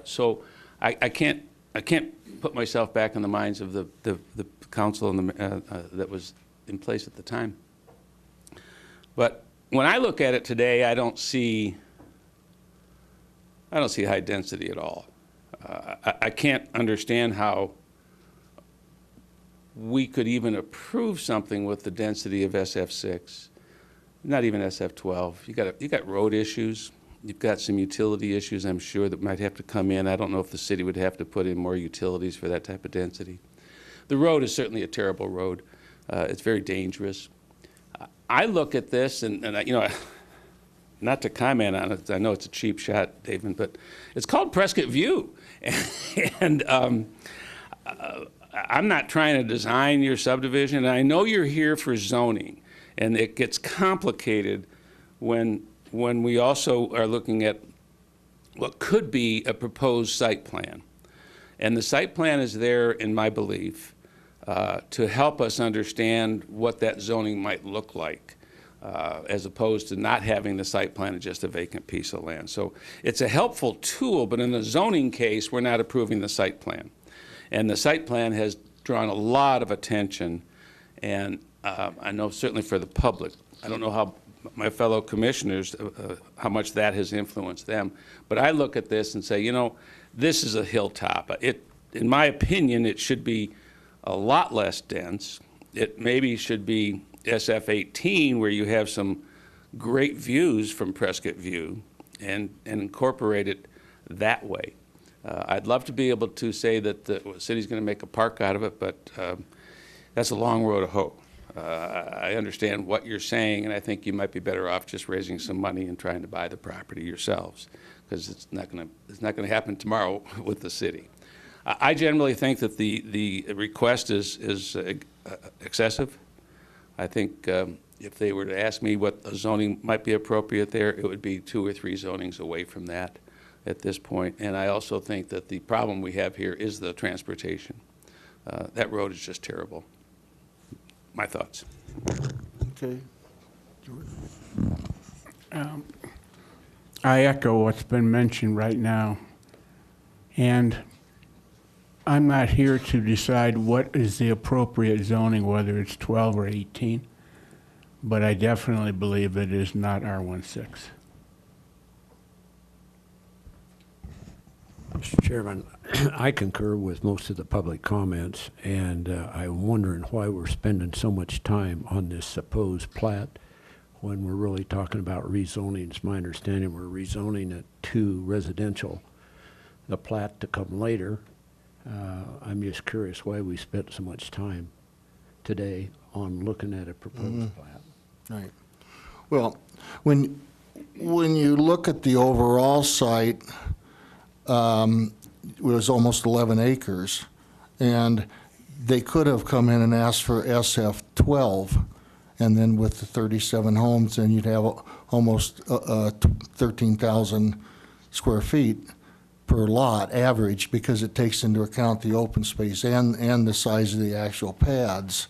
So I can't put myself back in the minds of the council and that was in place at the time. But when I look at it today, I don't see high density at all. I can't understand how we could even approve something with the density of SF6, not even SF12. You got road issues. You've got some utility issues, I'm sure, that might have to come in. I don't know if the city would have to put in more utilities for that type of density. The road is certainly a terrible road. It's very dangerous. I look at this, and not to comment on it, I know it's a cheap shot, David, but it's called Prescott View. And I'm not trying to design your subdivision, and I know you're here for zoning, and it gets complicated when we also are looking at what could be a proposed site plan. And the site plan is there, in my belief, to help us understand what that zoning might look like, as opposed to not having the site plan and just a vacant piece of land. So it's a helpful tool, but in the zoning case, we're not approving the site plan. And the site plan has drawn a lot of attention, and I know certainly for the public. I don't know how my fellow commissioners, how much that has influenced them. But I look at this and say, this is a hilltop. In my opinion, it should be a lot less dense. It maybe should be SF18, where you have some great views from Prescott View, and incorporate it that way. I'd love to be able to say that the city's going to make a park out of it, but that's a long road to hoe. I understand what you're saying, and I think you might be better off just raising some money and trying to buy the property yourselves, because it's not going to happen tomorrow with the city. I generally think that the request is excessive. I think if they were to ask me what a zoning might be appropriate there, it would be 2 or 3 zonings away from that at this point. And I also think that the problem we have here is the transportation. That road is just terrible. My thoughts. Okay. I echo what's been mentioned right now. And I'm not here to decide what is the appropriate zoning, whether it's 12 or 18, but I definitely believe it is not R16. Mr. Chairman, I concur with most of the public comments, and I'm wondering why we're spending so much time on this supposed plat when we're really talking about rezoning. It's my understanding we're rezoning it to residential. The plat to come later. I'm just curious why we spent so much time today on looking at a proposed plat. Right. Well, when you look at the overall site, it was almost 11 acres, and they could have come in and asked for SF 12, and then with the 37 homes, then you'd have almost 13,000 square feet per lot average, because it takes into account the open space and the size of the actual pads.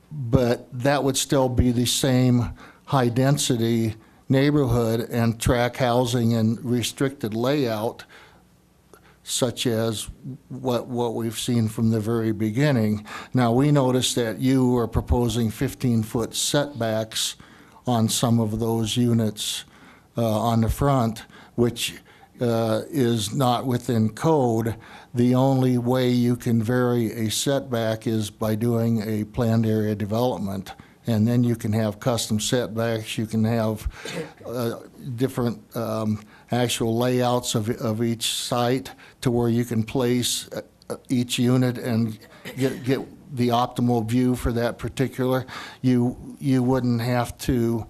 But that would still be the same high-density neighborhood and track housing and restricted layout, such as what we've seen from the very beginning. Now, we noticed that you are proposing 15-foot setbacks on some of those units on the front, which is not within code. The only way you can vary a setback is by doing a planned area development. And then you can have custom setbacks, you can have different actual layouts of each site to where you can place each unit and get the optimal view for that particular. You wouldn't have to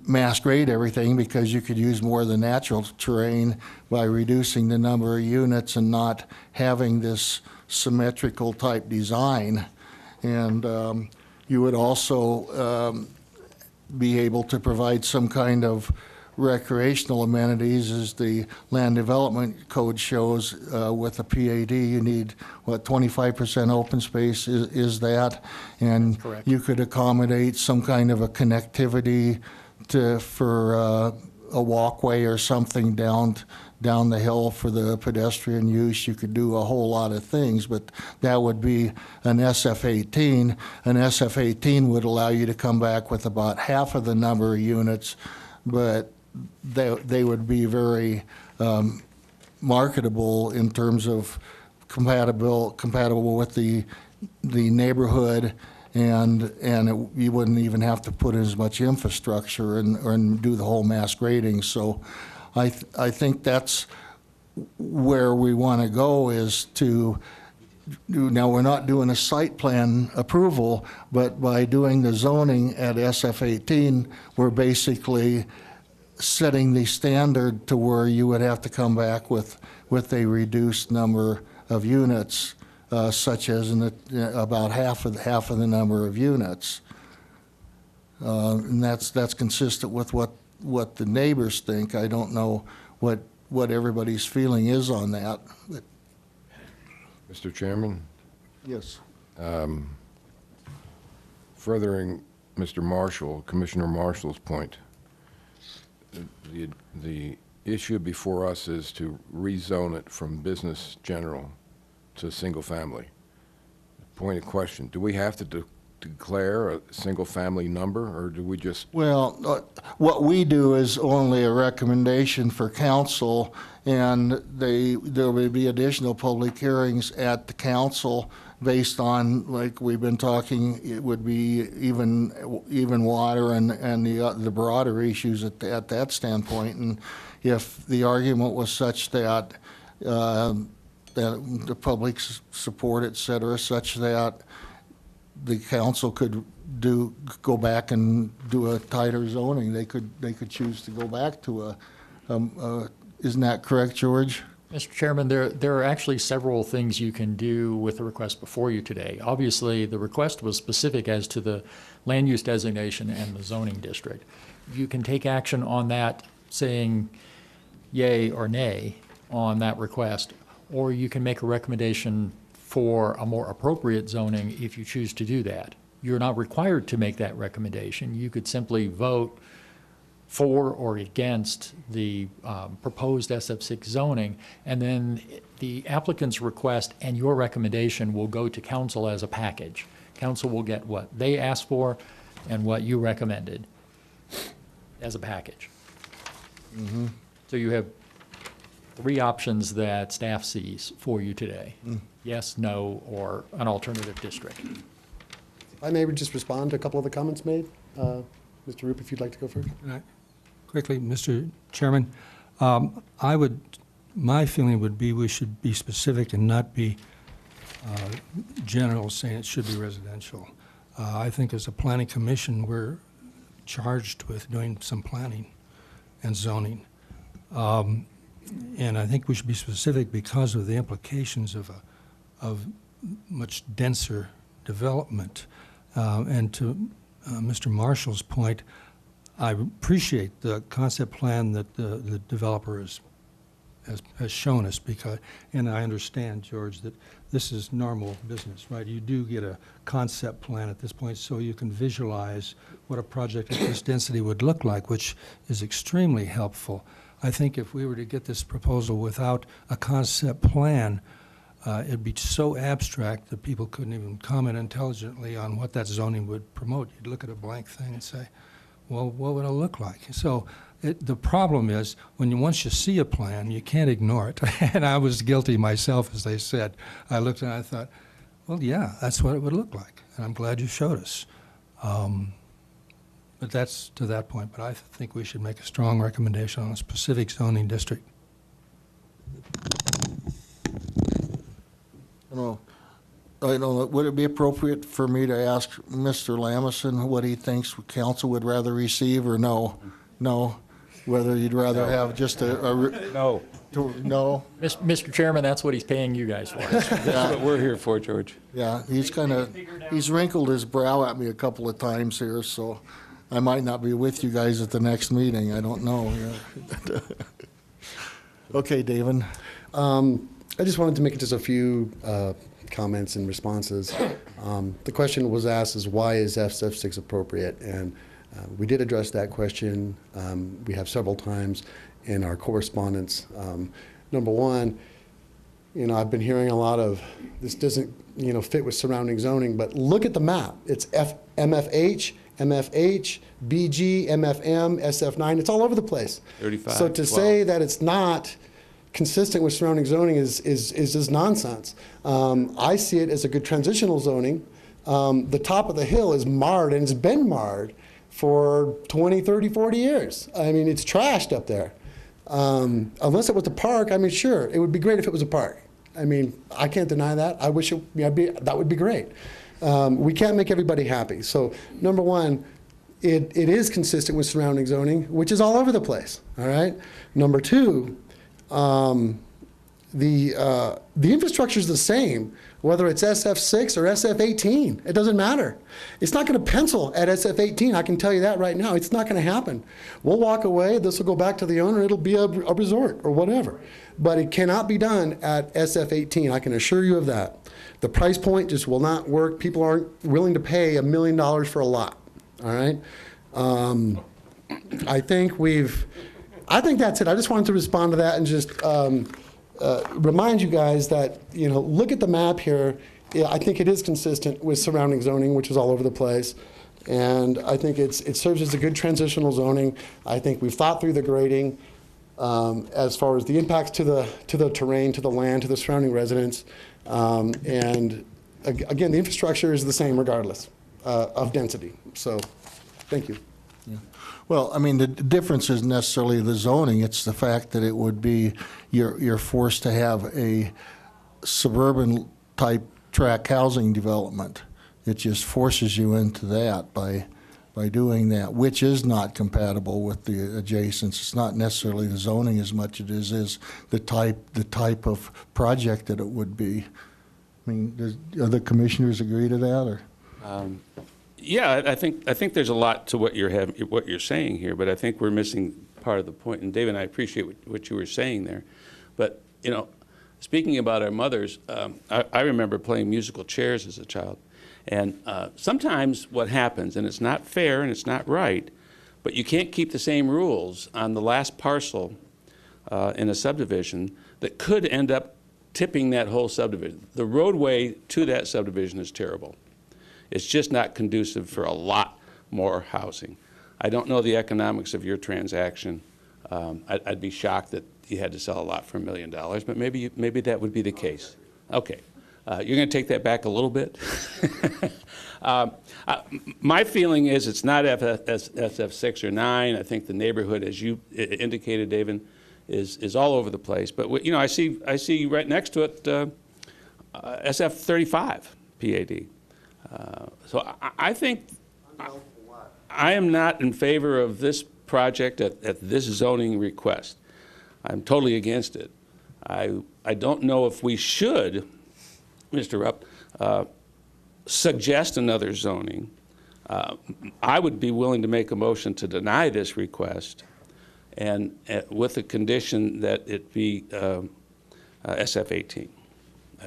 mass grade everything, because you could use more of the natural terrain by reducing the number of units and not having this symmetrical type design. And you would also be able to provide some kind of recreational amenities, as the land development code shows. With a PAD, you need, what, 25% open space is that? And Correct. You could accommodate some kind of a connectivity for a walkway or something down the hill for the pedestrian use. You could do a whole lot of things, but that would be an SF-18. An SF-18 would allow you to come back with about half of the number of units, but they would be very marketable in terms of compatible with the neighborhood, and you wouldn't even have to put in as much infrastructure and do the whole mass grading. So I think that's where we want to go, is to do. Now, we're not doing a site plan approval, but by doing the zoning at SF-18, we're basically setting the standard to where you would have to come back with a reduced number of units, such as about half of the number of units, and that's consistent with what the neighbors think. I don't know what everybody's feeling is on that. But. Mr. Chairman? Yes. Furthering Commissioner Marshall's point, the issue before us is to rezone it from business general to single family. Point of question, do we have to declare a single family number, or do we just? Well, what we do is only a recommendation for council, and there will be additional public hearings at the council based on, like we've been talking, it would be even water and the broader issues at that standpoint. And if the argument was such that that the public support, et cetera, such that the council could go back and do a tighter zoning, they could choose to go back to isn't that correct, George? Mr. Chairman, there are actually several things you can do with the request before you today. Obviously, the request was specific as to the land use designation and the zoning district. You can take action on that, saying yay or nay on that request, or you can make a recommendation for a more appropriate zoning if you choose to do that. You're not required to make that recommendation. You could simply vote for or against the proposed SF6 zoning, and then the applicant's request and your recommendation will go to council as a package. Council will get what they asked for and what you recommended as a package. Mm-hmm. So you have 3 options that staff sees for you today. Yes, no, or an alternative district. I may just respond to a couple of the comments made. Mr. Roop, if you'd like to go first. Quickly, Mr. Chairman, my feeling would be we should be specific and not be general, saying it should be residential. I think as a planning commission, we're charged with doing some planning and zoning. And I think we should be specific because of the implications of much denser development. And to Mr. Marshall's point, I appreciate the concept plan that the developer has shown us, because, and I understand, George, that this is normal business, right? You do get a concept plan at this point so you can visualize what a project of this density would look like, which is extremely helpful. I think if we were to get this proposal without a concept plan, it'd be so abstract that people couldn't even comment intelligently on what that zoning would promote. You'd look at a blank thing and say, well, what would it look like? So the problem is, once you see a plan, you can't ignore it. And I was guilty myself, as they said. I looked and I thought, well, yeah, that's what it would look like. And I'm glad you showed us. But that's to that point. But I think we should make a strong recommendation on a specific zoning district. I don't know, would it be appropriate for me to ask Mr. Lamison what he thinks council would rather receive, or no? No? Whether you'd rather have just No. No? Mr. Chairman, that's what he's paying you guys for. That's what we're here for, George. Yeah, he's wrinkled his brow at me a couple of times here, so I might not be with you guys at the next meeting. I don't know. Yeah. Okay, David. I just wanted to make just a few comments and responses. The question was asked is, why is SF6 appropriate? And we did address that question. We have several times in our correspondence. Number one, I've been hearing a lot of, this doesn't, fit with surrounding zoning, but look at the map. It's MFH, MFH, BG, MFM, SF9. It's all over the place. 35. So to say that it's not consistent with surrounding zoning is just nonsense. I see it as a good transitional zoning. The top of the hill is marred, and it's been marred for 20, 30, 40 years. I mean, it's trashed up there. Unless it was a park, I mean, sure, it would be great if it was a park. I mean, I can't deny that. I wish that would be great. We can't make everybody happy. So, number one, it is consistent with surrounding zoning, which is all over the place, all right? Number two, the infrastructure is the same, whether it's SF6 or SF18. It doesn't matter. It's not going to pencil at SF18. I can tell you that right now. It's not going to happen. We'll walk away. This will go back to the owner. It'll be a resort or whatever. But it cannot be done at SF18. I can assure you of that. The price point just will not work. People aren't willing to pay $1 million for a lot. All right. I think that's it. I just wanted to respond to that and just remind you guys that, look at the map here. Yeah, I think it is consistent with surrounding zoning, which is all over the place. And I think it serves as a good transitional zoning. I think we've thought through the grading as far as the impacts to the terrain, to the land, to the surrounding residents. And again, the infrastructure is the same regardless of density. So thank you. Yeah. Well, I mean, the difference isn't necessarily the zoning. It's the fact that it would be, you're forced to have a suburban type tract housing development. It just forces you into that by doing that, which is not compatible with the adjacents. It's not necessarily the zoning as much as it is the type of project that it would be. I mean, does other commissioners agree to that, or? Yeah, I think there's a lot to what you're saying here, but I think we're missing part of the point. And David, I appreciate what you were saying there, but speaking about our mothers, I remember playing musical chairs as a child, and sometimes what happens, and it's not fair and it's not right, but you can't keep the same rules on the last parcel in a subdivision that could end up tipping that whole subdivision. The roadway to that subdivision is terrible. It's just not conducive for a lot more housing. I don't know the economics of your transaction. I'd be shocked that you had to sell a lot for $1 million, but maybe that would be the case. Okay. You're going to take that back a little bit? My feeling is it's not SF6 or 9. I think the neighborhood, as you indicated, David, is all over the place. But you know, I see right next to it SF35 PAD. So I think I am not in favor of this project at this zoning request. I'm totally against it. I don't know if we should, Mr. Rupp, suggest another zoning. I would be willing to make a motion to deny this request, and with the condition that it be SF18.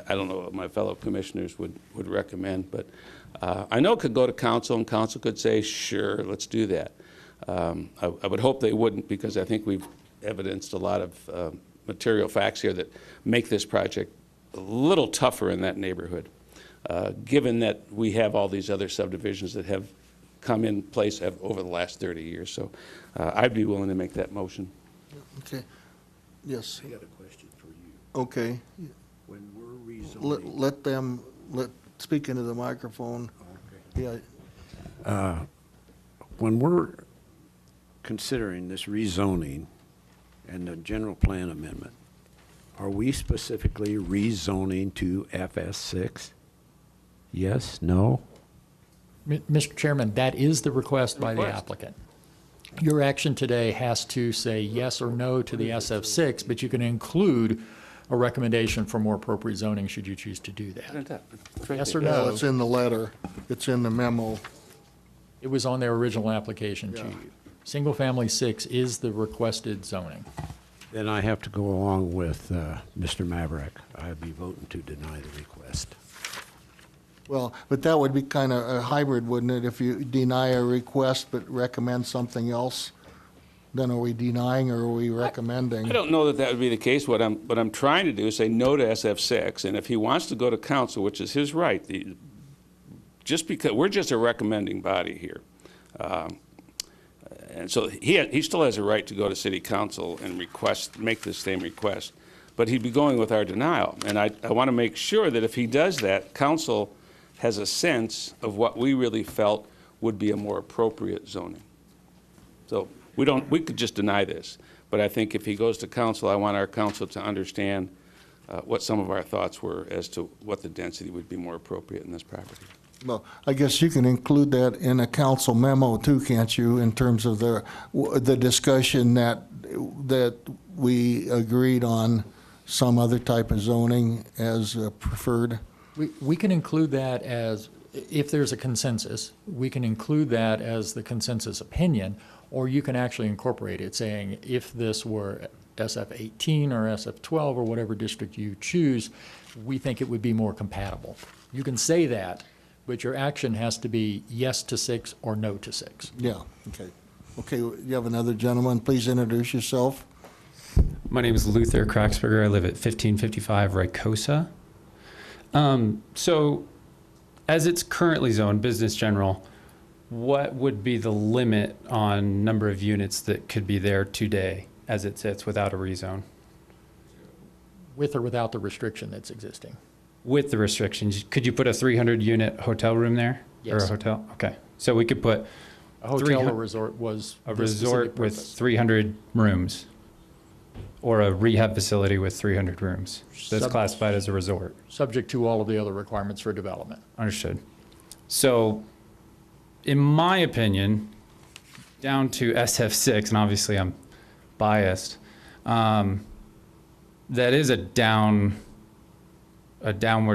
I don't know what my fellow commissioners would recommend, but I know it could go to council, and council could say, sure, let's do that. I would hope they wouldn't, because I think we've evidenced a lot of material facts here that make this project a little tougher in that neighborhood, given that we have all these other subdivisions that have come in place over the last 30 years. So I'd be willing to make that motion. Okay. Yes. I got a question for you. Okay. When we're rezoning, Let them speak into the microphone. Okay. Yeah. When we're considering this rezoning and the general plan amendment, are we specifically rezoning to FS6? Yes, no? Mr. Chairman, that is the request by the applicant. Your action today has to say yes or no to the SF6, but you can include a recommendation for more appropriate zoning should you choose to do that. Yes or Well, no? it's in the letter. It's in the memo. It was on their original application to you. Single-family 6 is the requested zoning. Then I have to go along with Mr. Maverick. I'd be voting to deny the request. Well, but that would be kind of a hybrid, wouldn't it? If you deny a request but recommend something else, then are we denying or are we recommending? I don't know that that would be the case. What I'm trying to do is say no to SF6, and if he wants to go to council, which is his right, just because we're just a recommending body here, and so he still has a right to go to city council and make this same request, but he'd be going with our denial. And I want to make sure that if he does that, council has a sense of what we really felt would be a more appropriate zoning. So we could just deny this, but I think if he goes to council, I want our council to understand what some of our thoughts were as to what the density would be more appropriate in this property. Well, I guess you can include that in a council memo too, can't you, in terms of the discussion that we agreed on some other type of zoning as preferred? We can include that as, if there's a consensus, we can include that as the consensus opinion, or you can actually incorporate it, saying if this were SF18 or SF12 or whatever district you choose, we think it would be more compatible. You can say that, but your action has to be yes to 6 or no to 6. Yeah, okay. Okay, you have another gentleman. Please introduce yourself. My name is Luther Kraxberger. I live at 1555 Rykosa. So as it's currently zoned, business general, what would be the limit on number of units that could be there today as it sits without a rezone? With or without the restriction that's existing? With the restrictions, could you put a 300-unit hotel room there? Yes. Or a hotel? Okay. So we could put A hotel or resort was a the specific resort with purpose. 300 rooms, or a rehab facility with 300 rooms. That's classified as a resort. Subject to all of the other requirements for development. Understood. So, in my opinion, down to SF6, and obviously I'm biased, that is a downward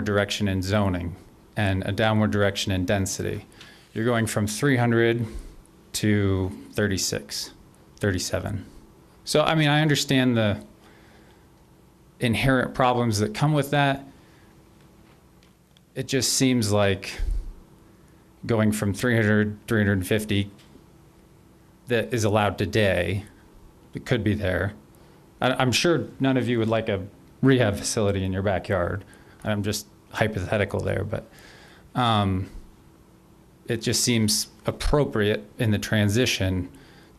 direction in zoning and a downward direction in density. You're going from 300 to 36, 37. So, I mean, I understand the inherent problems that come with that. It just seems like going from 300, 350 that is allowed today, it could be there. I'm sure none of you would like a rehab facility in your backyard. I'm just hypothetical there, but it just seems appropriate in the transition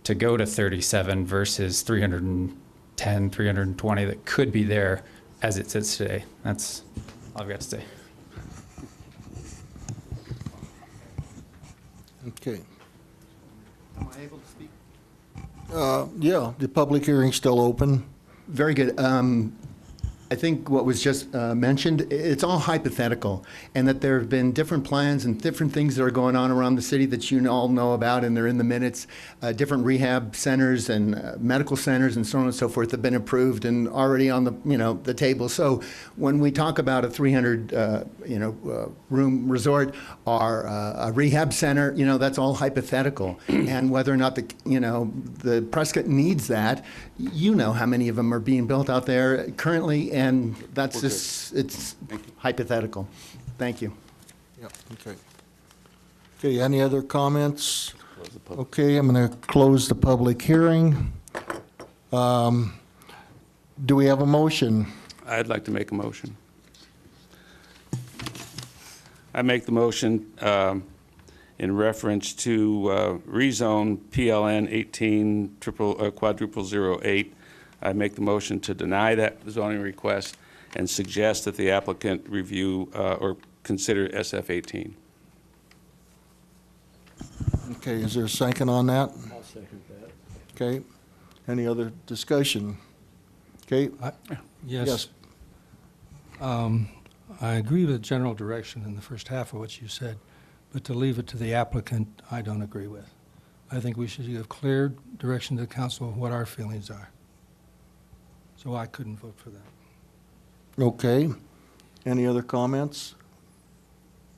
to go to 37 versus 310, 320 that could be there as it sits today. That's all I've got to say. Okay. Am I able to speak? Yeah, the public hearing's still open. Very good. I think what was just mentioned, it's all hypothetical, and that there have been different plans and different things that are going on around the city that you all know about, and they're in the minutes. Different rehab centers and medical centers and so on and so forth have been approved and already on the the table. So when we talk about a 300 room resort or a rehab center, that's all hypothetical. And whether or not the Prescott needs that, how many of them are being built out there currently. And that's it's hypothetical. Thank you. Yeah, okay. Okay, any other comments? Okay, I'm going to close the public hearing. Do we have a motion? I'd like to make a motion. I make the motion in reference to rezone PLN 18 quadruple 08. I make the motion to deny that zoning request and suggest that the applicant review or consider SF 18. Okay, is there a second on that? I'll second that. Okay, any other discussion? Okay? Yes. I agree with the general direction in the first half of what you said, but to leave it to the applicant, I don't agree with. I think we should give clear direction to the council of what our feelings are. So I couldn't vote for that. Okay. Any other comments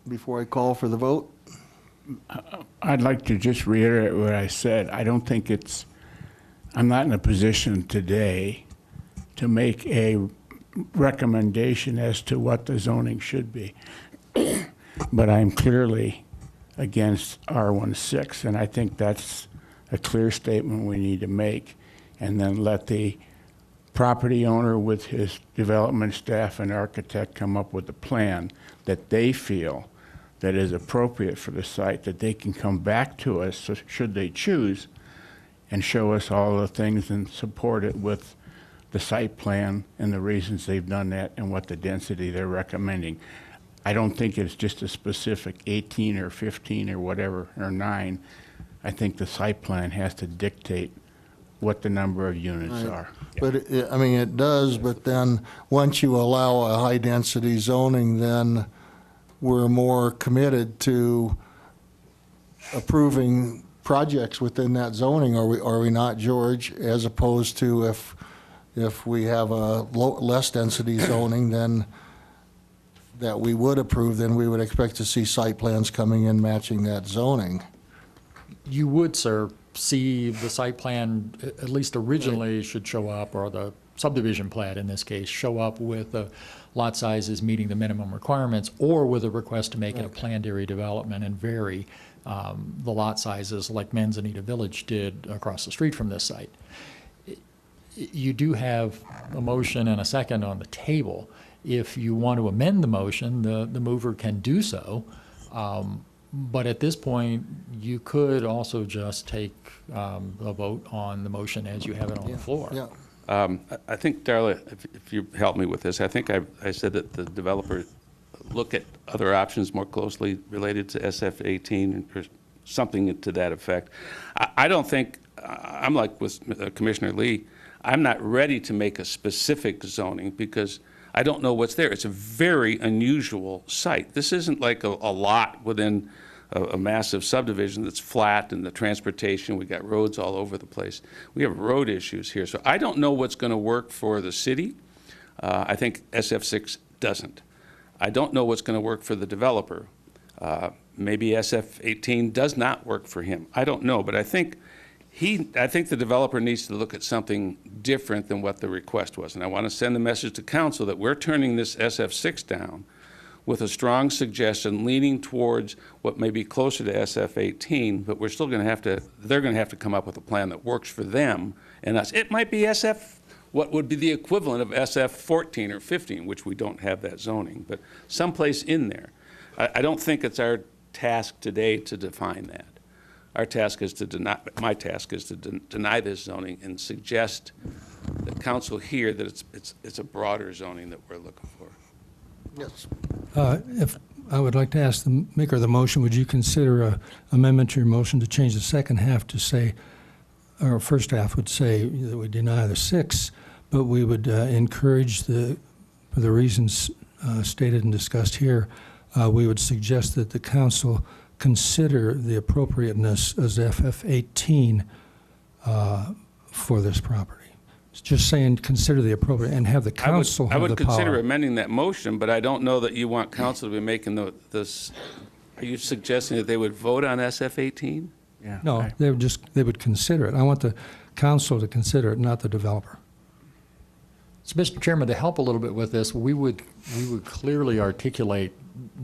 before I call for the vote? I'd like to just reiterate what I said. I'm not in a position today to make a recommendation as to what the zoning should be. But I'm clearly against R16, and I think that's a clear statement we need to make, and then let the property owner with his development staff and architect come up with a plan that they feel that is appropriate for the site, that they can come back to us, so should they choose, and show us all the things and support it with the site plan and the reasons they've done that and what the density they're recommending. I don't think it's just a specific 18 or 15 or whatever, or 9. I think the site plan has to dictate what the number of units are. But, it does, but then once you allow a high-density zoning, then we're more committed to approving projects within that zoning, are we not, George? As opposed to if we have a less density zoning, then that we would approve, then we would expect to see site plans coming in matching that zoning. You would, sir, see the site plan, at least originally, should show up, or the subdivision plat in this case, show up with the lot sizes meeting the minimum requirements, or with a request to make it a planned area development and vary the lot sizes like Manzanita Village did across the street from this site. You do have a motion and a second on the table. If you want to amend the motion, the mover can do so. But at this point, you could also just take a vote on the motion as you have it on the floor. Yeah. I think, Darla, if you help me with this, I think I said that the developer look at other options more closely related to SF 18 or something to that effect. I don't think, I'm like with Commissioner Lee, I'm not ready to make a specific zoning because I don't know what's there. It's a very unusual site. This isn't like a lot within a massive subdivision that's flat, and the transportation, we got roads all over the place. We have road issues here. So I don't know what's going to work for the city. I think SF6 doesn't. I don't know what's going to work for the developer. Maybe SF 18 does not work for him. I don't know, but I think the developer needs to look at something different than what the request was. And I want to send the message to council that we're turning this SF6 down with a strong suggestion leaning towards what may be closer to SF 18, but we're still going to have to, they're going to have to come up with a plan that works for them and us. It might be SF what would be the equivalent of SF 14 or 15, which we don't have that zoning, but someplace in there. I don't think it's our task today to define that. Our task is to deny, my task is to deny this zoning and suggest the council here that it's a broader zoning that we're looking for. Yes. If I would like to ask the maker of the motion, would you consider an amendment to your motion to change the second half to say, or first half would say that we deny the 6, but we would encourage for the reasons stated and discussed here, we would suggest that the council consider the appropriateness as FF18 for this property. It's just saying consider the appropriate and have the council have the power. I would consider amending that motion, but I don't know that you want council to be making this. Are you suggesting that they would vote on SF18? Yeah. No, they would consider it. I want the council to consider it, not the developer. So, Mr. Chairman, to help a little bit with this, we would clearly articulate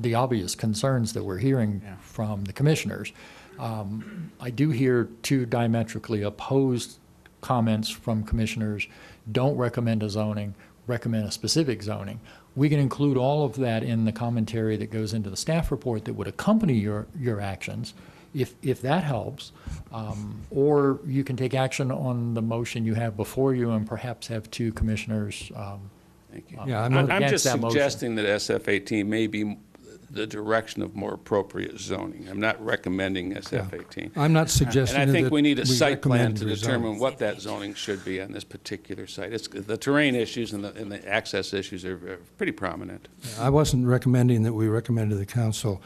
the obvious concerns that we're hearing from the commissioners. I do hear two diametrically opposed comments from commissioners. Don't recommend a zoning, recommend a specific zoning. We can include all of that in the commentary that goes into the staff report that would accompany your actions, if that helps. Or you can take action on the motion you have before you and perhaps have two commissioners. Thank you. Yeah, I'm just suggesting that SF18 may be the direction of more appropriate zoning. I'm not recommending SF18. I'm not suggesting And I think that we need a site plan recommend to the determine zoning. what that zoning should be on this particular site. It's, the terrain issues and the access issues are pretty prominent. I wasn't recommending that we recommend to the council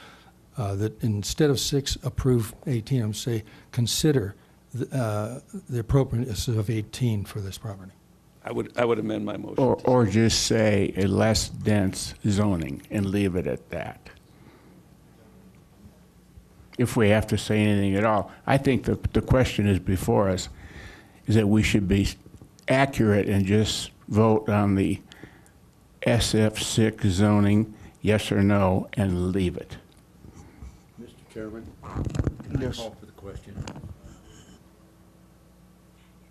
that instead of 6, approve 18. I'm saying consider the appropriateness of 18 for this property. I would amend my motion. Or just say a less dense zoning and leave it at that. If we have to say anything at all. I think the question is before us is that we should be accurate and just vote on the SF6 zoning, yes or no, and leave it. Mr. Chairman, can I call for the question?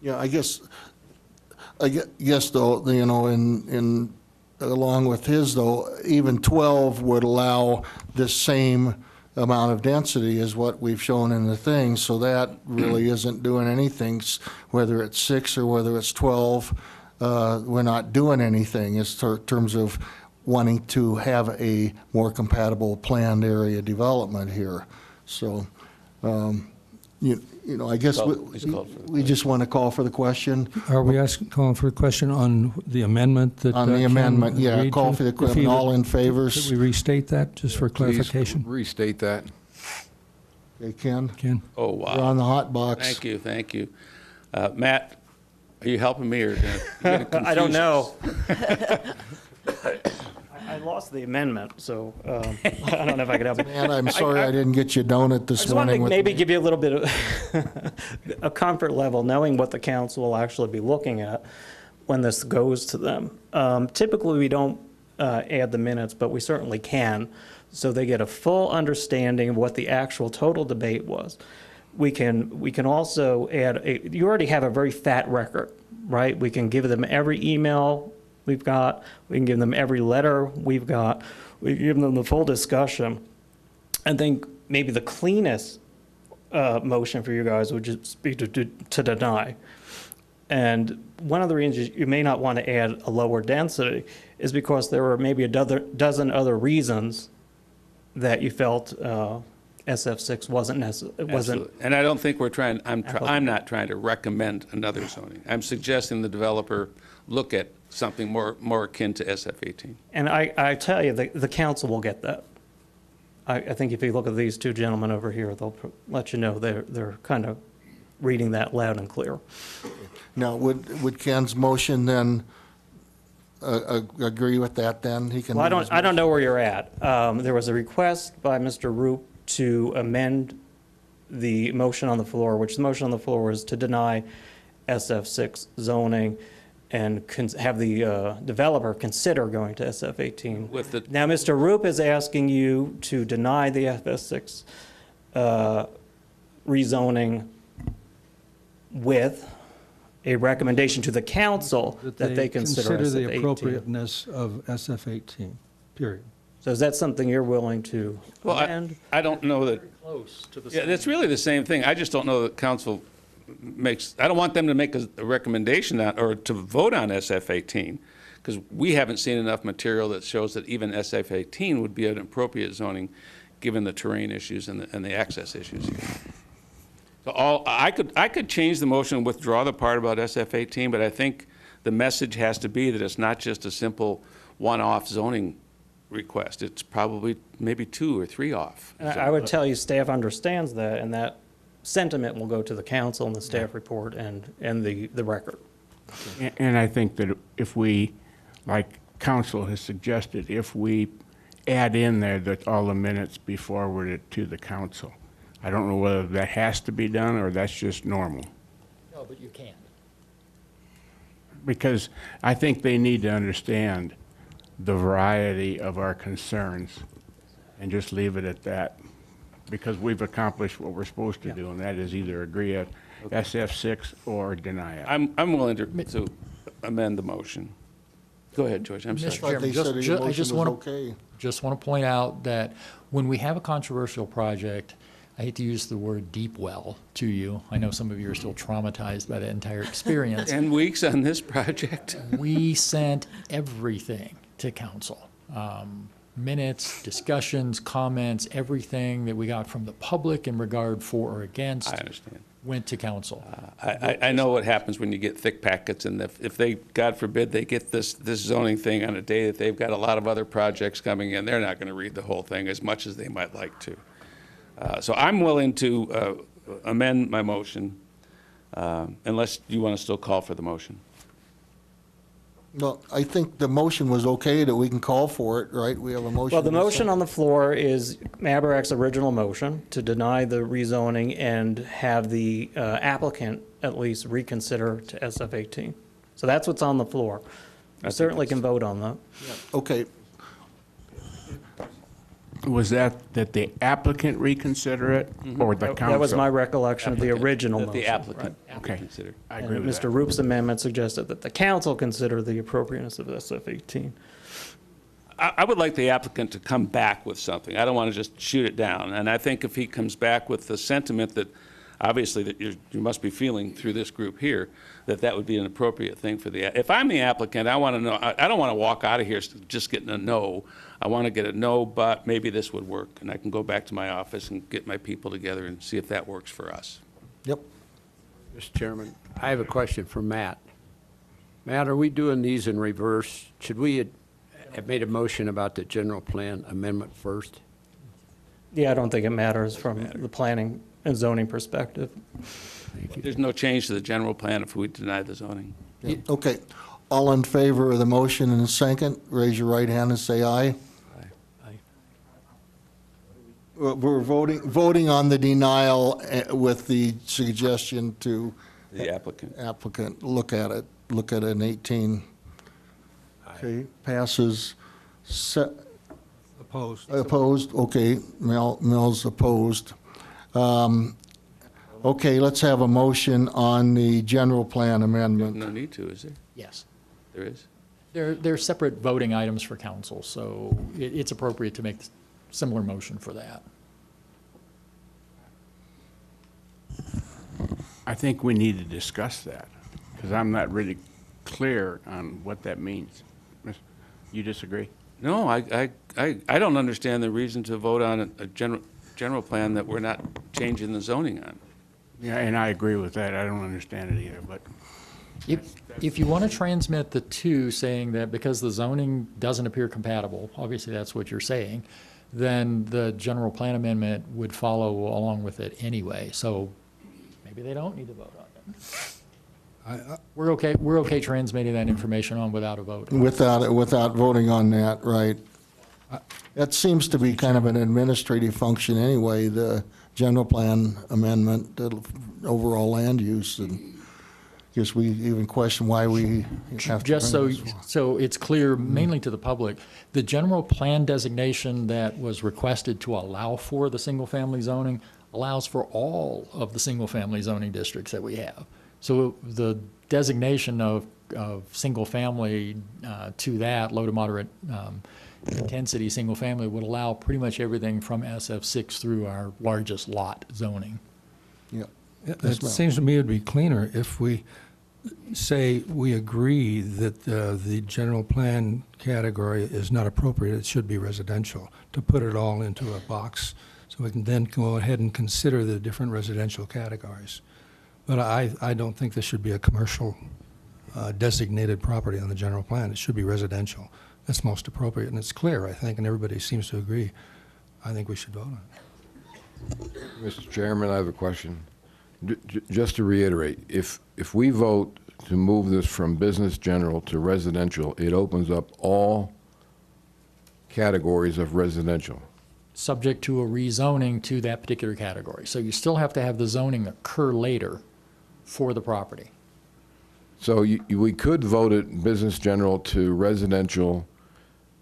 Yeah, I guess though, you know, in along with his though, even 12 would allow the same amount of density as what we've shown in the thing, so that really isn't doing anything, whether it's 6 or whether it's 12. We're not doing anything in terms of wanting to have a more compatible planned area development here. So, you know, I guess we just want to call for the question. Are we calling for a question on the amendment that on the amendment? Yeah, call to? for the question. All in favor? Could we restate that just for clarification? Please restate that. Okay, Ken. Ken. Oh, wow. You're on the hot box. Thank you. Matt, are you helping me or I don't know. I lost the amendment, so I don't know if I could help you. Man, I'm sorry I didn't get you donut this I just wanted morning. to maybe give you a little bit of a comfort level, knowing what the council will actually be looking at when this goes to them. Typically, we don't add the minutes, but we certainly can, so they get a full understanding of what the actual total debate was. We can also add, you already have a very fat record, right? We can give them every email we've got, we can give them every letter we've got, we can give them the full discussion. I think maybe the cleanest motion for you guys would just be to deny. And one of the reasons you may not want to add a lower density is because there were maybe a dozen other reasons that you felt SF6 wasn't necessary. Absolutely. And I don't think we're trying, I'm not trying to recommend another zoning. I'm suggesting the developer look at something more akin to SF18. And I tell you, the council will get that. I think if you look at these two gentlemen over here, they'll let you know they're kind of reading that loud and clear. Now, would Ken's motion then agree with that then? He can. Well, I don't know where you're at. There was a request by Mr. Roop to amend the motion on the floor, which the motion on the floor was to deny SF6 zoning and have the developer consider going to SF18. Now, Mr. Roop is asking you to deny the SF6 rezoning with a recommendation to the council that they consider the SF 18. appropriateness of SF 18, period. So is that something you're willing to Well, amend? I don't know that, Close to the yeah, it's really the same thing. I just don't know that council makes, I don't want them to make a recommendation on, or to vote on SF 18, because we haven't seen enough material that shows that even SF 18 would be an appropriate zoning, given the terrain issues and the access issues. So I could change the motion and withdraw the part about SF 18, but I think the message has to be that it's not just a simple one-off zoning request. It's probably maybe 2 or 3 off. And I would tell you, staff understands that, and that sentiment will go to the council and the staff report and the record. And I think that if we, like council has suggested, if we add in there that all the minutes be forwarded to the council. I don't know whether that has to be done or that's just normal. No, but you can. Because I think they need to understand the variety of our concerns and just leave it at that. Because we've accomplished what we're supposed to do, and that is either agree at SF6 or deny it. I'm willing to amend the motion. Go ahead, George, I'm sorry. Mr. Chairman, I just want to okay. just want to point out that when we have a controversial project, I hate to use the word deep well to you. I know some of you are still traumatized by the entire experience. 10 weeks on this project. We sent everything to council. Minutes, discussions, comments, everything that we got from the public in regard for or against. I understand. Went to council. I know what happens when you get thick packets, and if they, God forbid, they get this zoning thing on a day that they've got a lot of other projects coming in, they're not going to read the whole thing as much as they might like to. So I'm willing to amend my motion, unless you want to still call for the motion. Well, I think the motion was okay, that we can call for it, right? We have a motion. Well, the and a motion second. on the floor is Mabarak's original motion to deny the rezoning and have the applicant at least reconsider to SF 18. So that's what's on the floor. I certainly can vote on that. Okay, Was that the applicant reconsider it or the council? That was my recollection of the original That motion. the applicant Okay. consider. I And agree with Mr. that. Roop's amendment suggested that the council consider the appropriateness of SF 18. I would like the applicant to come back with something. I don't want to just shoot it down. And I think if he comes back with the sentiment that, obviously, that you must be feeling through this group here, that would be an appropriate thing for the, if I'm the applicant, I want to know, I don't want to walk out of here just getting a no. I want to get a no, but maybe this would work. And I can go back to my office and get my people together and see if that works for us. yep. Mr. Chairman, I have a question for Matt. Matt, are we doing these in reverse? Should we have made a motion about the general plan amendment first? Yeah, I don't think it matters from the planning and zoning perspective. There's no change to the general plan if we deny the zoning. Okay, all in favor of the motion and the second, raise your right hand and say aye. We're voting on the denial with the suggestion to The applicant. look at it in 18. Okay, passes. Opposed. Opposed, okay, Mel's opposed. Okay, let's have a motion on the general plan amendment. No need to, is there? Yes. There is? They're separate voting items for council, so it's appropriate to make similar motion for that. I think we need to discuss that, because I'm not really clear on what that means. You disagree? No, I don't understand the reason to vote on a general plan that we're not changing the zoning on. Yeah, and I agree with that. I don't understand it either, but If you want to transmit the two, saying that because the zoning doesn't appear compatible, obviously that's what you're saying, then the general plan amendment would follow along with it anyway. So maybe they don't need to vote on it. We're okay transmitting that information on without a vote. Without voting on that, right. That seems to be kind of an administrative function anyway, the general plan amendment, the overall land use, and I guess we even question why we have to Just bring this forward. so it's clear, mainly to the public, the general plan designation that was requested to allow for the single-family zoning allows for all of the single-family zoning districts that we have. So the designation of single-family to that, low to moderate intensity single-family, would allow pretty much everything from SF6 through our largest lot zoning. Yeah. It seems to me it would be cleaner if we say we agree that the general plan category is not appropriate, it should be residential, to put it all into a box so we can then go ahead and consider the different residential categories. But I don't think this should be a commercial designated property on the general plan. It should be residential. That's most appropriate, and it's clear, I think, and everybody seems to agree. I think we should vote on it. Mr. Chairman, I have a question. Just to reiterate, if we vote to move this from business general to residential, it opens up all categories of residential. Subject to a rezoning to that particular category. So you still have to have the zoning occur later for the property. So we could vote it business general to residential.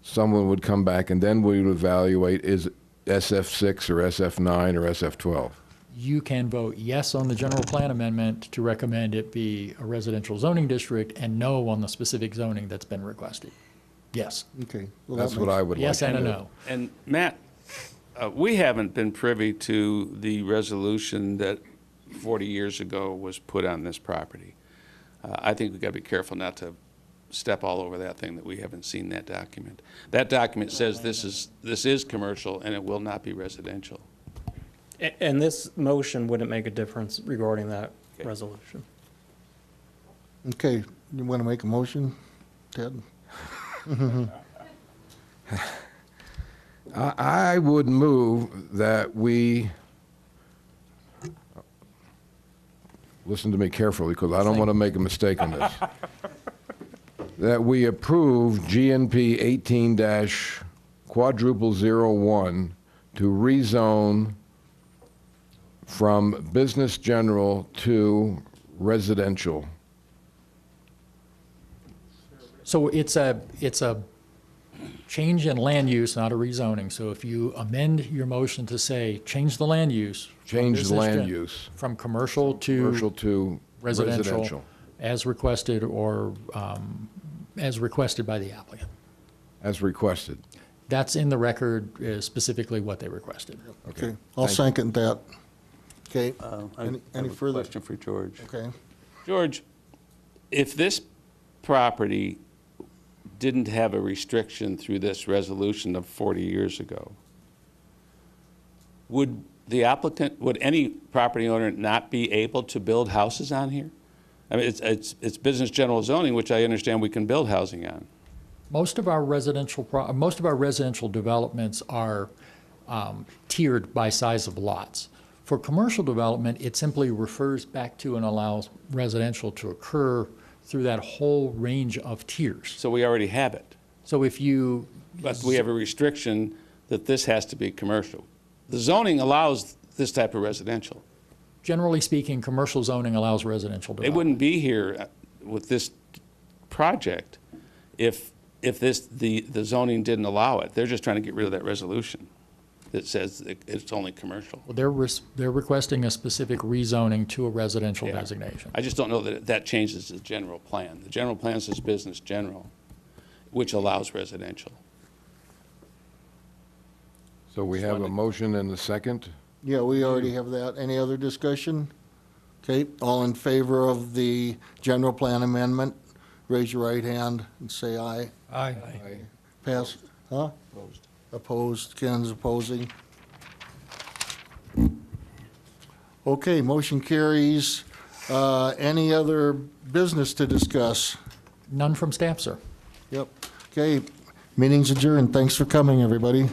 Someone would come back and then we would evaluate, is it SF6 or SF9 or SF12? You can vote yes on the general plan amendment to recommend it be a residential zoning district and no on the specific zoning that's been requested. Yes. Okay. That's what I would like. Yes and a no. And Matt, we haven't been privy to the resolution that 40 years ago was put on this property. I think we've got to be careful not to step all over that thing that we haven't seen that document. That document says this is commercial and it will not be residential. And this motion wouldn't make a difference regarding that resolution. Okay, you want to make a motion, Ted? I would move that we, listen to me carefully because I don't want to make a mistake on this, that we approve GNP 18-01 to rezone from business general to residential. So it's a change in land use, not a rezoning. So if you amend your motion to say, change the land use. Change the land use. From commercial to residential. As requested or as requested by the applicant. As requested. That's in the record, specifically what they requested. Okay, I'll second that. Okay, any further? Question for George. Okay. George, if this property didn't have a restriction through this resolution of 40 years ago, would any property owner not be able to build houses on here? I mean, it's business general zoning, which I understand we can build housing on. Most of our residential developments are tiered by size of lots. For commercial development, it simply refers back to and allows residential to occur through that whole range of tiers. So we already have it. So if you... But we have a restriction that this has to be commercial. The zoning allows this type of residential. Generally speaking, commercial zoning allows residential They development. wouldn't be here with this project if the zoning didn't allow it. They're just trying to get rid of that resolution that says it's only commercial. Well, they're requesting a specific rezoning to a residential designation. I just don't know that that changes the general plan. The general plan says business general, which allows residential. So we have a motion and a second? Yeah, we already have that. Any other discussion? Okay, all in favor of the general plan amendment, raise your right hand and say aye. Aye. Pass, huh? Opposed. Opposed, Ken's opposing. Okay, motion carries. Any other business to discuss? None from staff, sir. Yep. Okay, meeting's adjourned. Thanks for coming, everybody.